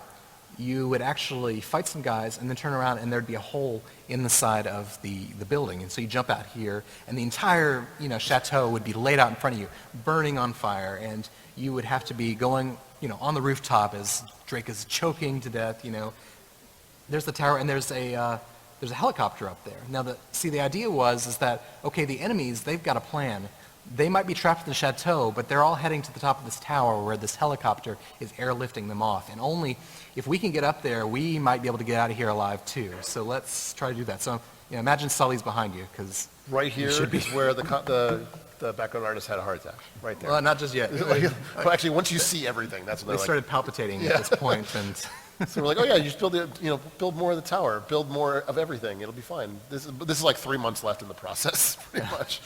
you would actually fight some guys and then turn around and there'd be a hole in the side of the building. And so you jump out here and the entire chateau would be laid out in front of you, burning on fire. And you would have to be going on the rooftop as Drake is choking to death. There's the tower and there's a helicopter up there. Now the idea is that, okay, the enemies, they've got a plan. They might be trapped in the chateau, but they're all heading to the top of this tower where this helicopter is airlifting them off. And only if we can get up there, we might be able to get out of here alive too. So let's try to do that. So imagine Sully's behind you, because right here is where the background artist had a heart attack. Right there. Well, not just yet. Well, actually, once you see everything, that's when they started palpitating at this point, and so we're like, oh yeah, you just build more of the tower, build more of everything. It'll be fine. This is like 3 months left in the process, pretty much.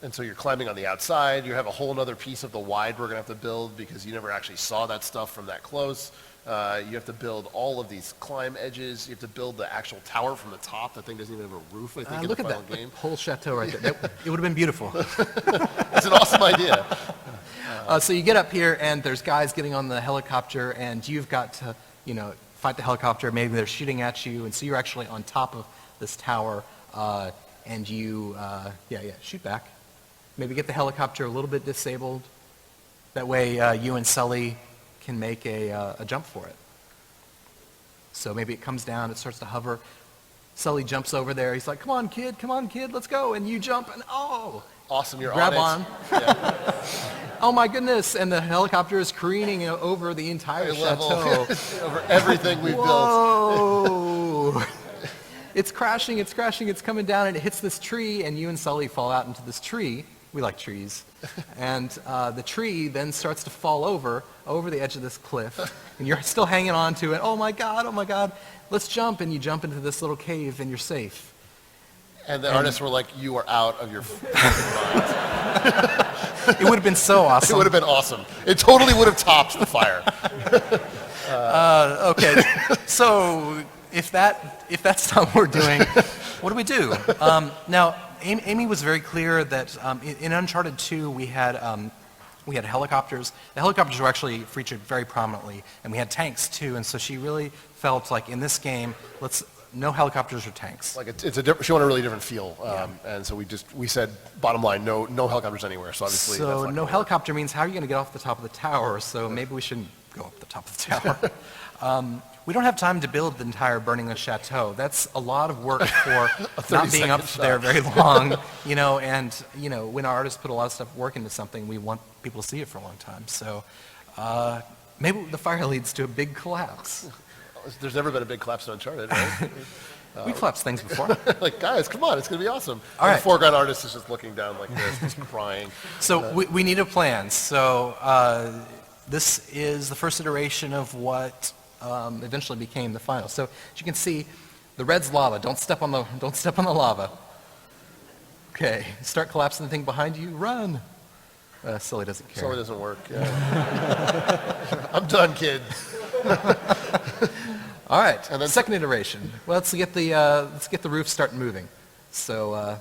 And so you're climbing on the outside. You have a whole other piece of the wide we're going to have to build because you never actually saw that stuff from that close. You have to build all of these climb edges. You have to build the actual tower from the top. That thing doesn't even have a roof, I think, in Look the at final that game. whole chateau right there. It would have been beautiful. It's an awesome idea. So you get up here, and there's guys getting on the helicopter, and you've got to, fight the helicopter. Maybe they're shooting at you, and so you're actually on top of this tower, and you, shoot back. Maybe get the helicopter a little bit disabled. That way, you and Sully can make a jump for it. So maybe it comes down, it starts to hover. Sully jumps over there. He's like, come on, kid, let's go. And you jump, and Awesome, you're grab on it. on. Oh my goodness, and the helicopter is careening over the entire chateau. Over everything we've built. Whoa! It's crashing, it's coming down, and it hits this tree, and you and Sully fall out into this tree. We like trees. And the tree then starts to fall over the edge of this cliff, and you're still hanging on to it. Oh my God, let's jump, and you jump into this little cave, and you're safe. And the artists were like, you are out of your mind. It would have been so awesome. It would have been awesome. It totally would have topped the fire. Okay, so if that's not what we're doing, what do we do? Now, Amy was very clear that in Uncharted 2 we had helicopters. The helicopters were actually featured very prominently, and we had tanks too. And so she really felt like in this game, no helicopters or tanks. Like she wanted a really different feel, and so we said bottom line, no helicopters anywhere. So obviously, So that's no helicopter means how are you going to get off the top of the tower? So maybe we shouldn't go up the top of the tower. We don't have time to build the entire Burning the Chateau. That's a lot of work for not being up there very long, and when our artists put a lot of work into something, we want people to see it for a long time. So maybe the fire leads to a big collapse. There's never been a big collapse in Uncharted, right? We collapsed things before. Like, guys, come on, it's going to be awesome. All and right. The foreground artist is just looking down like this, just crying. So we need a plan. So this is the first iteration of what eventually became the final. So as you can see, the red's lava. Don't step on the lava. Okay, start collapsing the thing behind you. Run. Sully doesn't care. Sully doesn't work. Yeah. I'm done, kid. All right. And then second iteration. Well, let's get the roof starting moving. So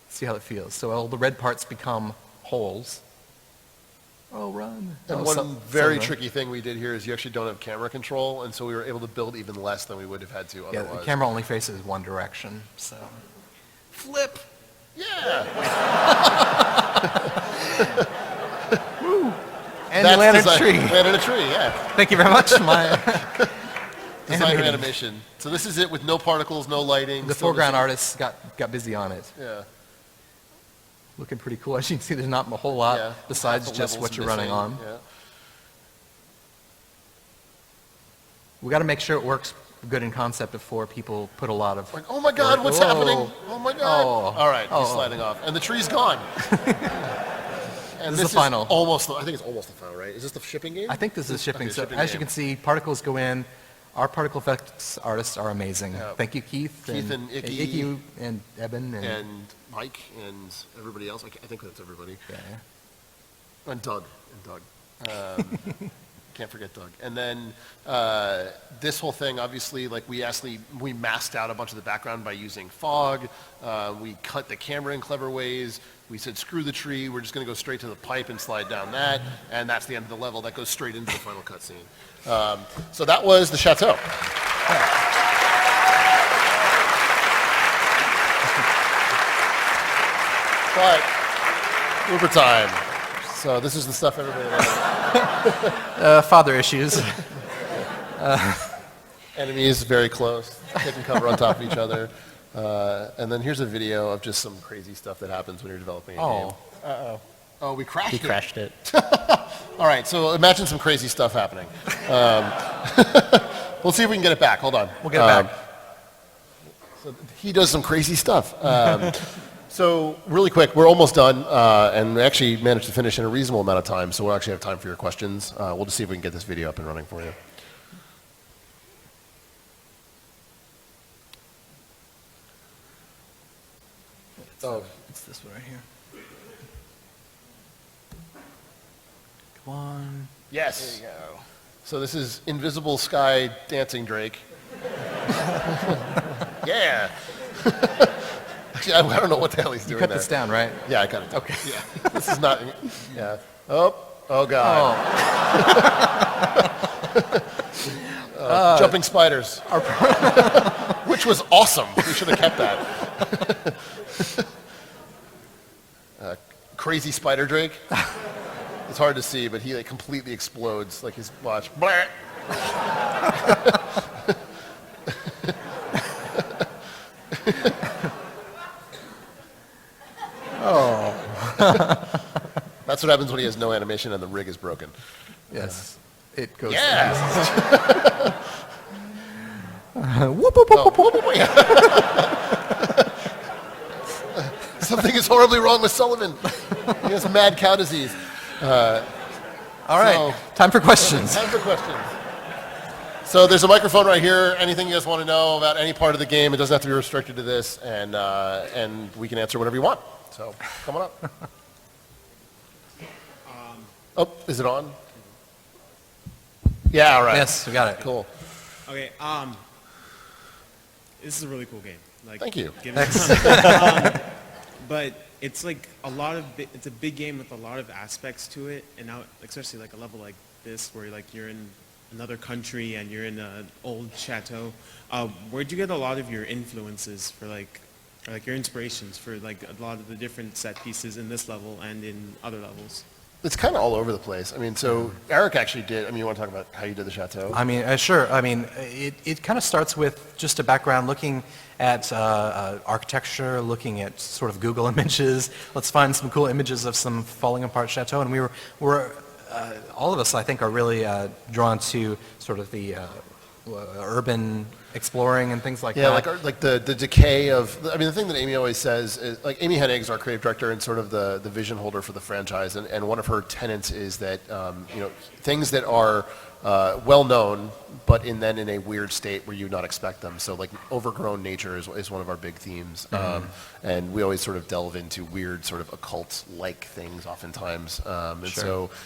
see how it feels. So all the red parts become holes. Oh, run. And one very tricky thing we did here is you actually don't have camera control, and so we were able to build even less than we would have had to otherwise. Yeah, the camera only faces one direction. So flip. Yeah. Woo. And you landed a tree. Landed a tree, yeah. Thank you very much. My Designer animation. So this is it with no particles, no lighting. The foreground artists got busy on it. Yeah. Looking pretty cool. As you can see, there's not a whole lot besides Half the just levels what you're missing. running on. Yeah. We got to make sure it works good in concept before people put a lot of... Like, oh my God, what's Whoa. happening? Oh my God. Oh. All right, he's Oh. sliding off. And the tree's gone. And This is the final. I think it's almost the final, right? Is this the shipping game? I think this is shipping. Okay, So shipping as you game. can see, particles go in. Our particle effects artists are amazing. Yeah. Thank you, Keith. Keith and Icky. And Eben. And Mike and everybody else. I think that's everybody. Yeah. And Doug. Can't forget Doug. And then this whole thing, obviously, like we masked out a bunch of the background by using fog. We cut the camera in clever ways. We said, screw the tree. We're just going to go straight to the pipe and slide down that. And that's the end of the level. That goes straight into the final cutscene. So that was the Chateau. But Uber time. So this is the stuff everybody likes. Father issues. Enemies very close, taking cover on top of each other. And then here's a video of just some crazy stuff that happens when you're developing a game. Oh, we crashed it. He crashed it. All right, so imagine some crazy stuff happening. We'll see if we can get it back. Hold on. We'll get it back. So he does some crazy stuff. So really quick, we're almost done, and we actually managed to finish in a reasonable amount of time, so we'll actually have time for your questions. We'll just see if we can get this video up and running for you. Oh, It's this one right here. Come on. yes. There you go. So this is Invisible Sky Dancing Drake. Yeah. Actually, I don't know what the hell he's doing Cut there. this down, right? Yeah, I got it. Okay. Yeah. This is not. Yeah. Oh God. Jumping spiders. Which was awesome. We should have kept that. Crazy spider Drake. It's hard to see, but he like completely explodes. Like his watch. Blah. That's what happens when he has no animation and the rig is broken. Yes. It goes. Yeah. Whoop, whoop, whoop, whoop, whoop. Something is horribly wrong with Sullivan. He has mad cow disease. All right. So- Time for questions. Time for questions. So there's a microphone right here. Anything you guys want to know about any part of the game, it doesn't have to be restricted to this, and we can answer whatever you want. So come on up. Is it on? Yeah, all right. Yes, we got it. Cool. Okay, this is a really cool game. Like, Thank you. But it's like it's a big game with a lot of aspects to it, and now, especially like a level like this, where like you're in another country and you're in an old chateau. Where'd you get a lot of your influences for or your inspirations for like a lot of the different set pieces in this level and in other levels? It's kind of all over the place. I mean, so Eric actually did. I mean, you want to talk about how you did the Chateau? I mean, sure. I mean, it kind of starts with just a background, looking at architecture, looking at sort of Google images. Let's find some cool images of some falling apart chateau. And we were all of us, I think, are really drawn to sort of the urban exploring and things like Yeah, that. like the decay of. I mean, the thing that Amy always says is, like, Amy Hennig's our creative director and sort of the vision holder for the franchise, and one of her tenets is that things that are well known, but then in a weird state where you would not expect them. So like overgrown nature is one of our big themes, and we always sort of delve into weird sort of occult-like things oftentimes. And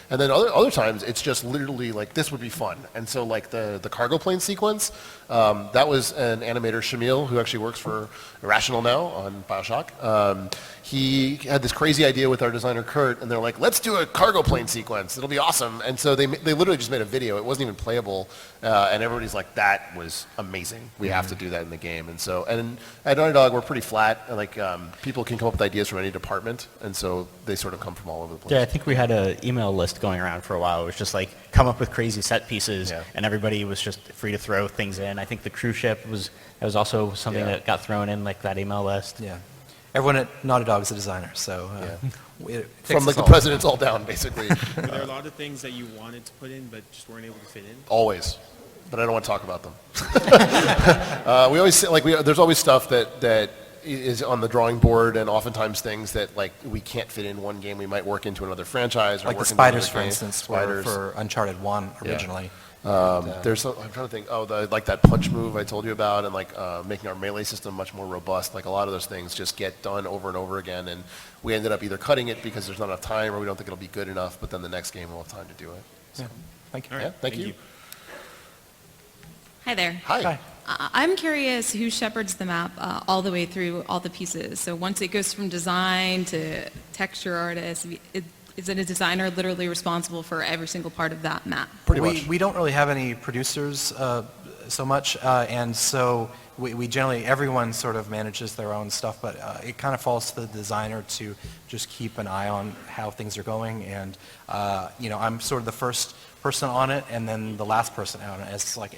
then other times it's just literally like this would be fun. And so like the cargo plane sequence, that was an animator, Shamil, who actually works for Irrational now on BioShock. He had this crazy idea with our designer Kurt, and they're like, let's do a cargo plane sequence. It'll be awesome. And so they literally just made a video. It wasn't even playable, and everybody's like, that was amazing. We have to do that in the game. And so, and at Naughty Dog, we're pretty flat. And like people can come up with ideas from any department, and so they sort of come from all over the place. Yeah, I think we had an email list going around for a while. It was just like come up with crazy set pieces, and everybody was just free to throw things in. I think the cruise ship was also something that got thrown in like that email list. Yeah. Everyone at Naughty Dog is a designer, so it takes From like us the all. presidents all down, basically. Were there a lot of things that you wanted to put in but just weren't able to fit in? Always. But I don't want to talk about them. We always say, like, there's always stuff that is on the drawing board, and oftentimes things that like we can't fit in one game we might work into another franchise. Or Like the work into spiders, another for game. instance, Spiders. for Uncharted 1 originally. There's I'm trying to think. Like that punch move I told you about, and like making our melee system much more robust. Like a lot of those things just get done over and over again, and we ended up either cutting it because there's not enough time, or we don't think it'll be good enough. But then the next game we'll have time to do it. So, Yeah. Thank you. All right, yeah, thank you. Hi there. Hi. I'm curious who shepherds the map all the way through all the pieces. So once it goes from design to texture artist, is it a designer literally responsible for every single part of that map? Pretty much. We don't really have any producers so much, and so we generally, everyone sort of manages their own stuff, but it kind of falls to the designer to just keep an eye on how things are going, and I'm sort of the first person on it, and then the last person on it. It's like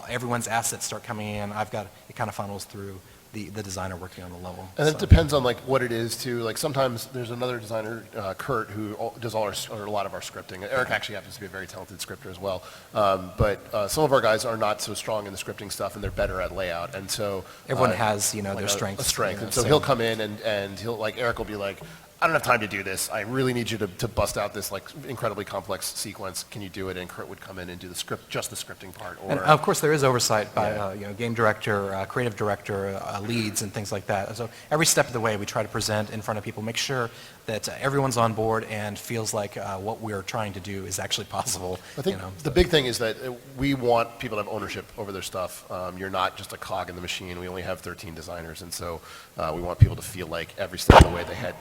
everyone's assets start coming in. It kind of funnels through the designer working on the level. And it depends on like what it is too. Like sometimes there's another designer, Kurt, who does a lot of our scripting. Eric actually happens to be a very talented scripter as well. But some of our guys are not so strong in the scripting stuff, and they're better at layout. And so Everyone has, like their strengths. a strength. you know, And so so- he'll come in and he'll like Eric will be like, I don't have time to do this. I really need you to bust out this like incredibly complex sequence. Can you do it? And Kurt would come in and do the script, just the scripting part. Or And of course, there is oversight by Yeah. game director, creative director, leads, and things like that. So every step of the way, we try to present in front of people, make sure that everyone's on board and feels like what we're trying to do is actually possible. I think the big thing is that we want people to have ownership over their stuff. You're not just a cog in the machine. We only have 13 designers, and so we want people to feel like every step of the way they had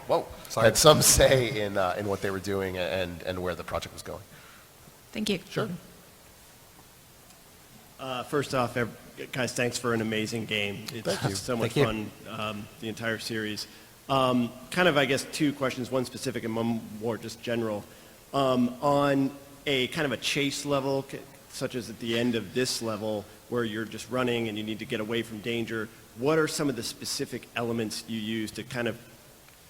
some say in what they were doing and where the project was going. Thank you. Sure. First off, guys, thanks for an amazing game. It's Thank you. so much Thank you. fun, the entire series. Kind of, I guess, two questions, one specific and one more just general. On a kind of a chase level, such as at the end of this level, where you're just running and you need to get away from danger, what are some of the specific elements you use to kind of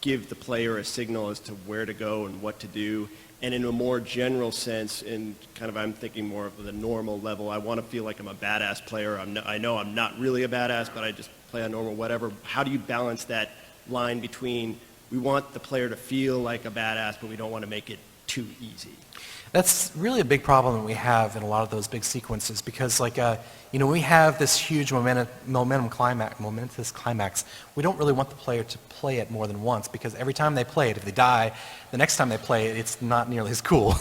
give the player a signal as to where to go and what to do? And in a more general sense, in kind of I'm thinking more of the normal level, I want to feel like I'm a badass player. I know I'm not really a badass, but I just play on normal, whatever. How do you balance that line between we want the player to feel like a badass, but we don't want to make it too easy? That's really a big problem that we have in a lot of those big sequences because, we have this huge momentous climax. We don't really want the player to play it more than once because every time they play it, if they die, the next time they play it, it's not nearly as cool.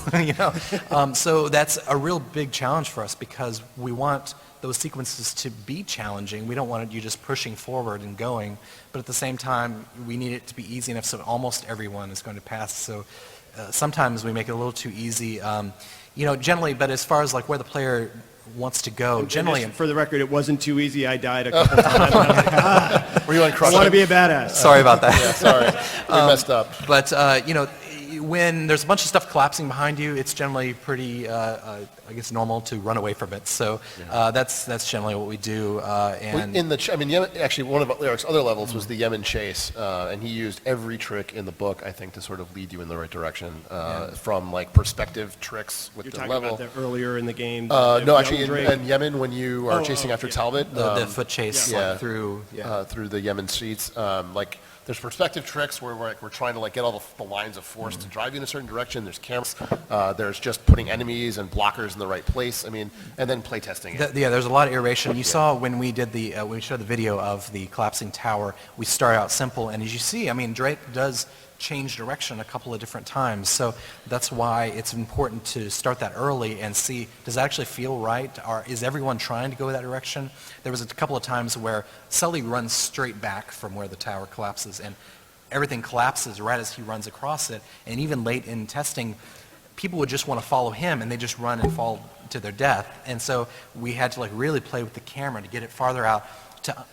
So that's a real big challenge for us because we want those sequences to be challenging. We don't want you just pushing forward and going, but at the same time, we need it to be easy enough so almost everyone is going to pass. So sometimes we make it a little too easy, generally, but as far as like where the player wants to go, generally... For the record, it wasn't too easy. I died a couple times. And I was like, Were you on I want to be a badass. Sorry about that. Yeah, sorry. We messed up. But, when there's a bunch of stuff collapsing behind you, it's generally pretty, normal to run away from it. So that's generally what we do. And Actually, one of Eric's other levels was the Yemen chase, and he used every trick in the book, I think, to sort of lead you in the right direction, from like perspective tricks with You're the talking level. about the earlier in the game? No, actually, in Yemen, when you are chasing after Talbot, the foot chase through the Yemen streets, there's perspective tricks where we're trying to get all the lines of force to drive you in a certain direction. There's cameras. There's just putting enemies and blockers in the right place. And then play testing it. There's a lot of iteration. You saw when we did when we showed the video of the collapsing tower, we start out simple, and as you see, Drake does change direction a couple of different times. So that's why it's important to start that early and see, does that actually feel right? Or is everyone trying to go that direction? There was a couple of times where Sully runs straight back from where the tower collapses, and everything collapses right as he runs across it. And even late in testing, people would just want to follow him, and they just run and fall to their death. And so we had to really play with the camera to get it farther out,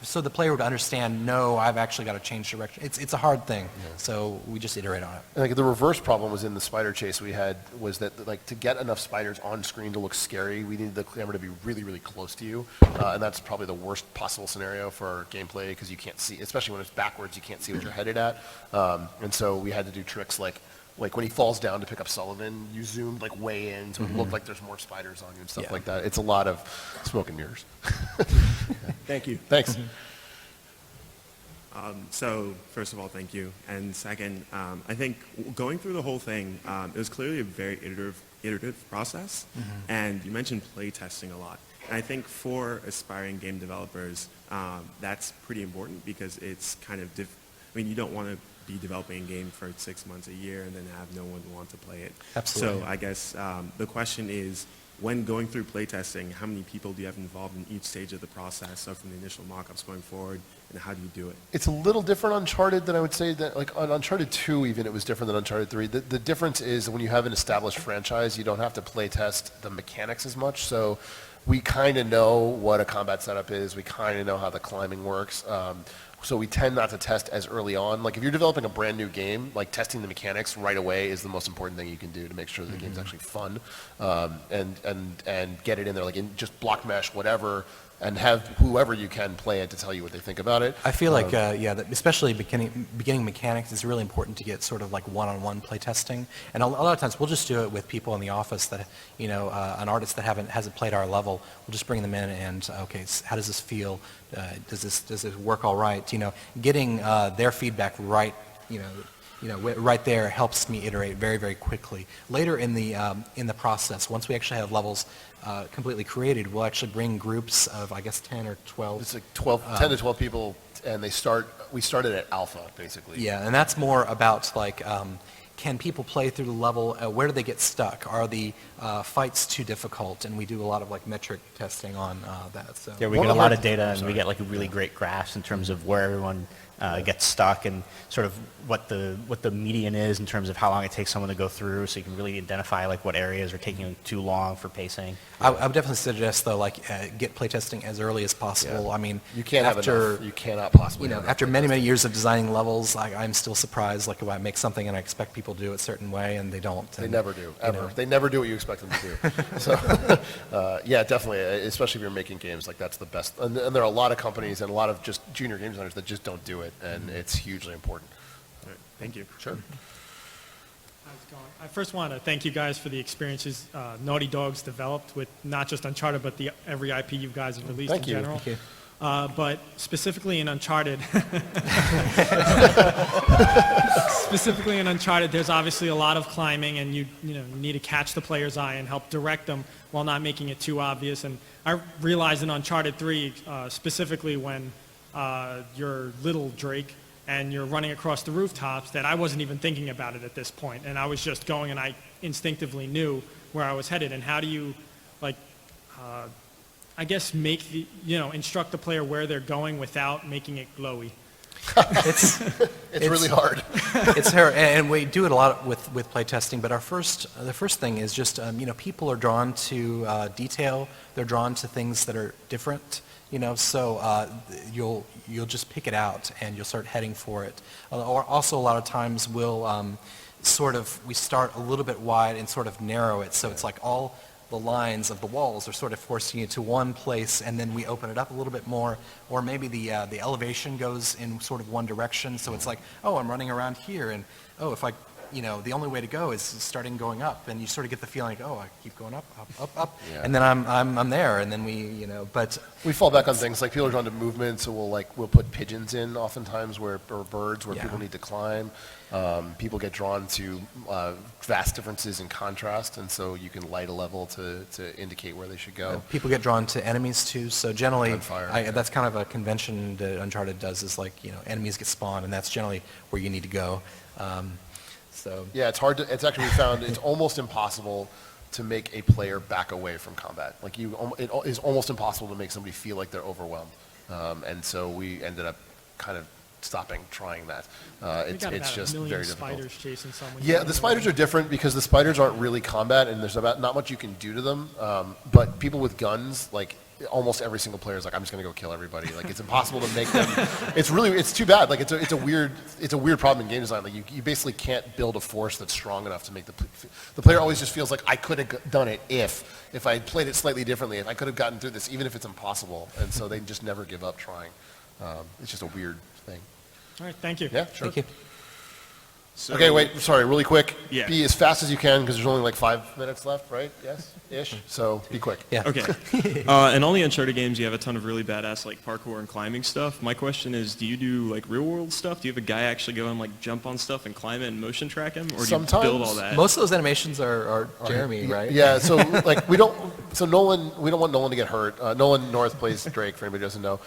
so the player would understand, no, I've actually got to change direction. It's a hard thing, so we just iterate on it. And the reverse problem was in the spider chase we had was that to get enough spiders on screen to look scary, we needed the camera to be really, really close to you, and that's probably the worst possible scenario for gameplay because you can't see, especially when it's backwards, you can't see what you're headed at, and so we had to do tricks like when he falls down to pick up Sullivan, you zoomed way in so it looked like there's more spiders on you and stuff like that. It's a lot of smoke and mirrors. Thank you. Thanks. So first of all, thank you. And second, I think going through the whole thing, it was clearly a very iterative process. And you mentioned play testing a lot. And I think for aspiring game developers, that's pretty important because it's kind of you don't want to be developing a game for 6 months, a year, and then have no one want to play it. Absolutely. So I guess the question is, when going through playtesting, how many people do you have involved in each stage of the process, so from the initial mock-ups going forward, and how do you do it? It's a little different on Uncharted than I would say that, on Uncharted 2 even, it was different than Uncharted 3. The difference is when you have an established franchise, you don't have to play test the mechanics as much, so we kind of know what a combat setup is, we kind of know how the climbing works, so we tend not to test as early on. If you're developing a brand new game, testing the mechanics right away is the most important thing you can do to make sure that the game's actually fun, and get it in there, in just block mesh, whatever, and have whoever you can play it to tell you what they think about it. I feel that especially beginning mechanics is really important to get sort of one-on-one play testing. And a lot of times we'll just do it with people in the office that, an artist that hasn't played our level. We'll just bring them in and, okay, how does this feel? Does this work all right? Getting their feedback right, right there helps me iterate very, very quickly. Later in the process, once we actually have levels completely created, we'll actually bring groups of, I guess, 10 or 12. It's like 10 to 12 people, and we started at alpha, basically. Yeah, and that's more about like, can people play through the level? Where do they get stuck? Are the fights too difficult? And we do a lot of like metric testing on that. So Yeah, we get a lot of data, and we get like really great graphs in terms of where everyone gets stuck and sort of what the median is in terms of how long it takes someone to go through, so you can really identify like what areas are taking too long for pacing. I would definitely suggest though, like get playtesting as early as possible. Yeah. I mean, You can't have after enough. You cannot possibly have enough after many, many years of designing levels, I'm still surprised. Like if I make something and I expect people to do it a certain way, and they don't. They and, never do, ever. know. They never do what you expect them to do. So, yeah, definitely, especially if you're making games, like that's the best. And there are a lot of companies and a lot of just junior game designers that just don't do it, and it's hugely important. All right, thank you. Sure. How's it going? I first want to thank you guys for the experiences Naughty Dog's developed with not just Uncharted, but every IP you guys have released Thank in you. general. Thank you. But specifically in Uncharted, there's obviously a lot of climbing, and you need to catch the player's eye and help direct them while not making it too obvious. And I realized in Uncharted 3, specifically when you're little Drake and you're running across the rooftops, that I wasn't even thinking about it at this point, and I was just going, and I instinctively knew where I was headed. And how do you, like, I guess instruct the player where they're going without making it glowy? It's really hard. It's her, and we do it a lot with playtesting. But the first thing is just people are drawn to detail. They're drawn to things that are different. So you'll just pick it out and you'll start heading for it. Or also a lot of times we'll we start a little bit wide and sort of narrow it. So it's like all the lines of the walls are sort of forcing you to one place, and then we open it up a little bit more. Or maybe the elevation goes in sort of one direction. So it's like, oh, I'm running around here, and oh, if I the only way to go is starting going up, and you sort of get the feeling like, oh, I keep going up, up, Yeah. and then I'm there, and then but We fall back on things like people are drawn to movement, so we'll put pigeons in oftentimes or birds where Yeah. people need to climb. People get drawn to vast differences in contrast, and so you can light a level to indicate where they should go. people get drawn to enemies too. So generally, Gunfire, yeah. that's kind of a convention that Uncharted does. Is like enemies get spawned, and that's generally where you need to go. So Yeah, it's hard to. It's actually we found it's almost impossible to make a player back away from combat. Like it is almost impossible to make somebody feel like they're overwhelmed, and so we ended up kind of stopping trying that. It's just very difficult. Spiders chasing someone. Yeah, the spiders are different because the spiders aren't really combat, and there's not much you can do to them. But people with guns, like almost every single player is like, I'm just going to go kill everybody. Like it's impossible to make them. It's too bad. Like it's a weird problem in game design. Like you basically can't build a force that's strong enough to make the player always just feels like I could have done it if I had played it slightly differently. If I could have gotten through this, even if it's impossible. And so they just never give up trying. It's just a weird thing. All right, thank you. Yeah, sure. thank you. So, Okay, wait, sorry, really quick. Yeah. Be as fast as you can because there's only like 5 minutes left, right? Yes? Ish? So be quick. Yeah. Okay. In all the Uncharted games, you have a ton of really badass like parkour and climbing stuff. My question is, do you do like real world stuff? Do you have a guy actually go and like jump on stuff and climb it and motion track him, or do Sometimes. you build all that? Most of those animations are Jeremy, right? Yeah, so like we don't want Nolan to get hurt. Nolan North plays Drake, for anybody who doesn't know.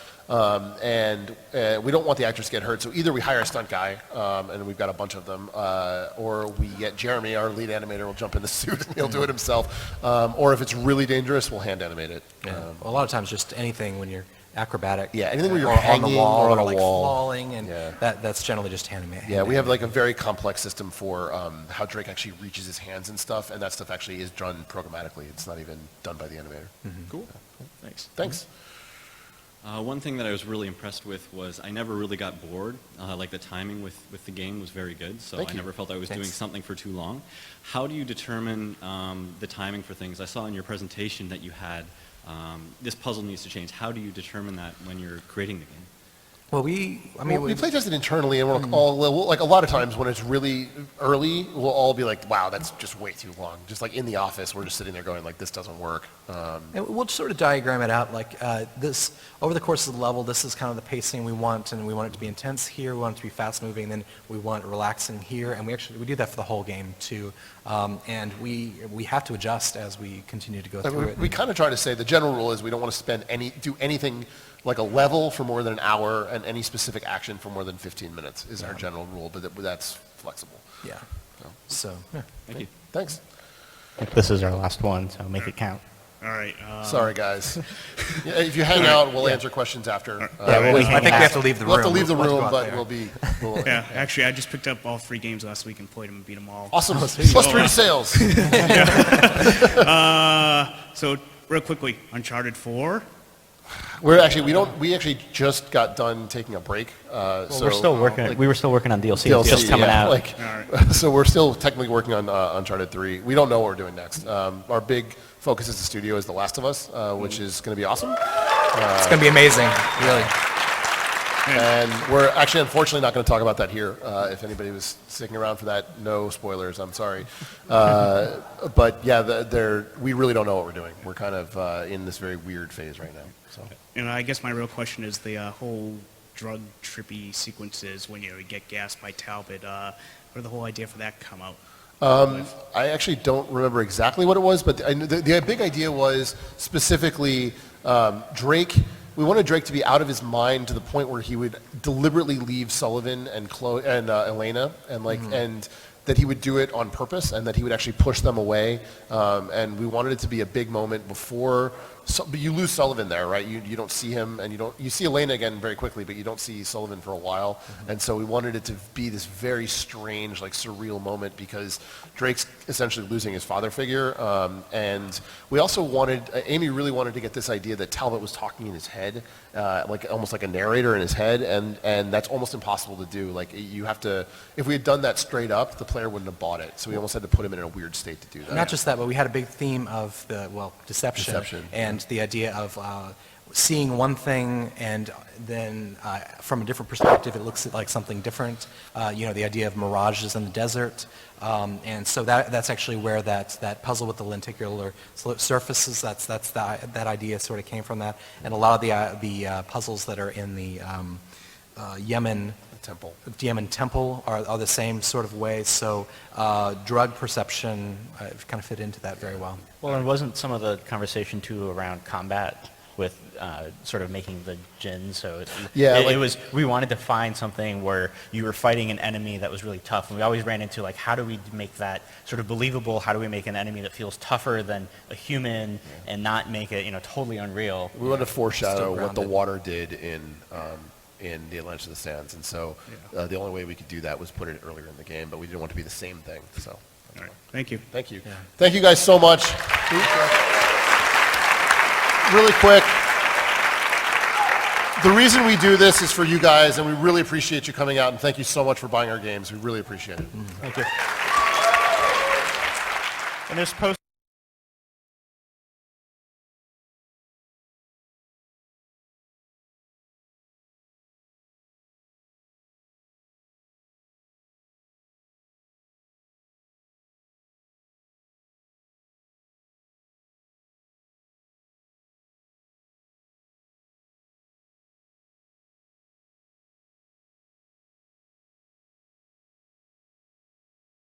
And we don't want the actors to get hurt, so either we hire a stunt guy, and we've got a bunch of them, or we get Jeremy, our lead animator, will jump in the suit and he'll do it himself. Or if it's really dangerous, we'll hand animate it. Yeah. A lot of times, just anything when you're acrobatic. Yeah, anything where you're or on hanging the wall or on a like wall. falling, and Yeah. that's generally just hand Yeah, we have like a very complex system for how Drake actually reaches his hands and stuff, and that stuff actually is done programmatically. It's not even done by the animator. Cool. Thanks. Thanks. One thing that I was really impressed with was I never really got bored. Like the timing with the game was very good, so Thank I you. never felt I was Thanks. doing something for too long. How do you determine the timing for things? I saw in your presentation that you had this puzzle needs to change. How do you determine that when you're creating the game? Well, We play test it internally, and we'll like a lot of times when it's really early, we'll all be like, "Wow, that's just way too long." Just like in the office, we're just sitting there going, "Like this doesn't work." And we'll sort of diagram it out like this, over the course of the level, this is kind of the pacing we want, and we want it to be intense here, we want it to be fast-moving, then we want it relaxing here, and we do that for the whole game, too. And we have to adjust as we continue to go through it. We kind of try to say the general rule is we don't want to do anything like a level for more than an hour and any specific action for more than 15 minutes is our general rule, but that's flexible. Yeah. So, yeah. Thank you. Thanks. I think this is our last one, so make it count. All right. Sorry, guys. Yeah, if you hang out, we'll answer questions after. Yeah, we'll I think we have to leave the room. We'll have to leave the We'll room, go out but there. we'll Yeah, actually, I just picked up all 3 games last week and played them and beat them all. Awesome. Plus 3 to sales. So, real quickly, Uncharted 4. We actually just got done taking a break. So We're still working. We were still working on DLC. DLC, It's just coming yeah, out. like, so we're still technically working on Uncharted 3. We don't know what we're doing next. Our big focus as a studio is The Last of Us, which is going to be awesome. It's going to be amazing, really. And we're actually, unfortunately, not going to talk about that here. If anybody was sticking around for that, no spoilers. I'm sorry. But yeah, we really don't know what we're doing. We're kind of in this very weird phase right now. So. And I guess my real question is the whole drug trippy sequences when you get gassed by Talbot. Where did the whole idea for that come out? I actually don't remember exactly what it was, but the big idea was specifically Drake. We wanted Drake to be out of his mind to the point where he would deliberately leave Sullivan and Elena, and that he would do it on purpose, and that he would actually push them away. And we wanted it to be a big moment before. But you lose Sullivan there, right? You don't see him, and you see Elena again very quickly, but you don't see Sullivan for a while. Mm-hmm. And so we wanted it to be this very strange, like surreal moment because Drake's essentially losing his father figure. And we also Amy really wanted to get this idea that Talbot was talking in his head, like almost like a narrator in his head, and that's almost impossible to do. Like you have to, if we had done that straight up, the player wouldn't have bought it. So we almost had to put him in a weird state to do that. Not just that, but we had a big theme of deception. And the idea of seeing one thing and then from a different perspective it looks like something different. The idea of mirages in the desert. And so that's actually where that puzzle with the lenticular surfaces, that idea sort of came from that. And a lot of the puzzles that are in the Yemen temple are the same sort of way. So drug perception kind of fit into that very well. Well, and wasn't some of the conversation too around combat with sort of making the djinn? So it was. We wanted to find something where you were fighting an enemy that was really tough, and we always ran into like, how do we make that sort of believable? How do we make an enemy that feels tougher than a human and not make it totally unreal? We wanted to foreshadow what the water did in the Atlantis of the Sands, and so the only way we could do that was put it earlier in the game, but we didn't want it to be the same thing. So, All right. Thank you. Thank you. Yeah. Thank you guys so much. Really quick, the reason we do this is for you guys, and we really appreciate you coming out, and thank you so much for buying our games. We really appreciate it. Thank you. And there's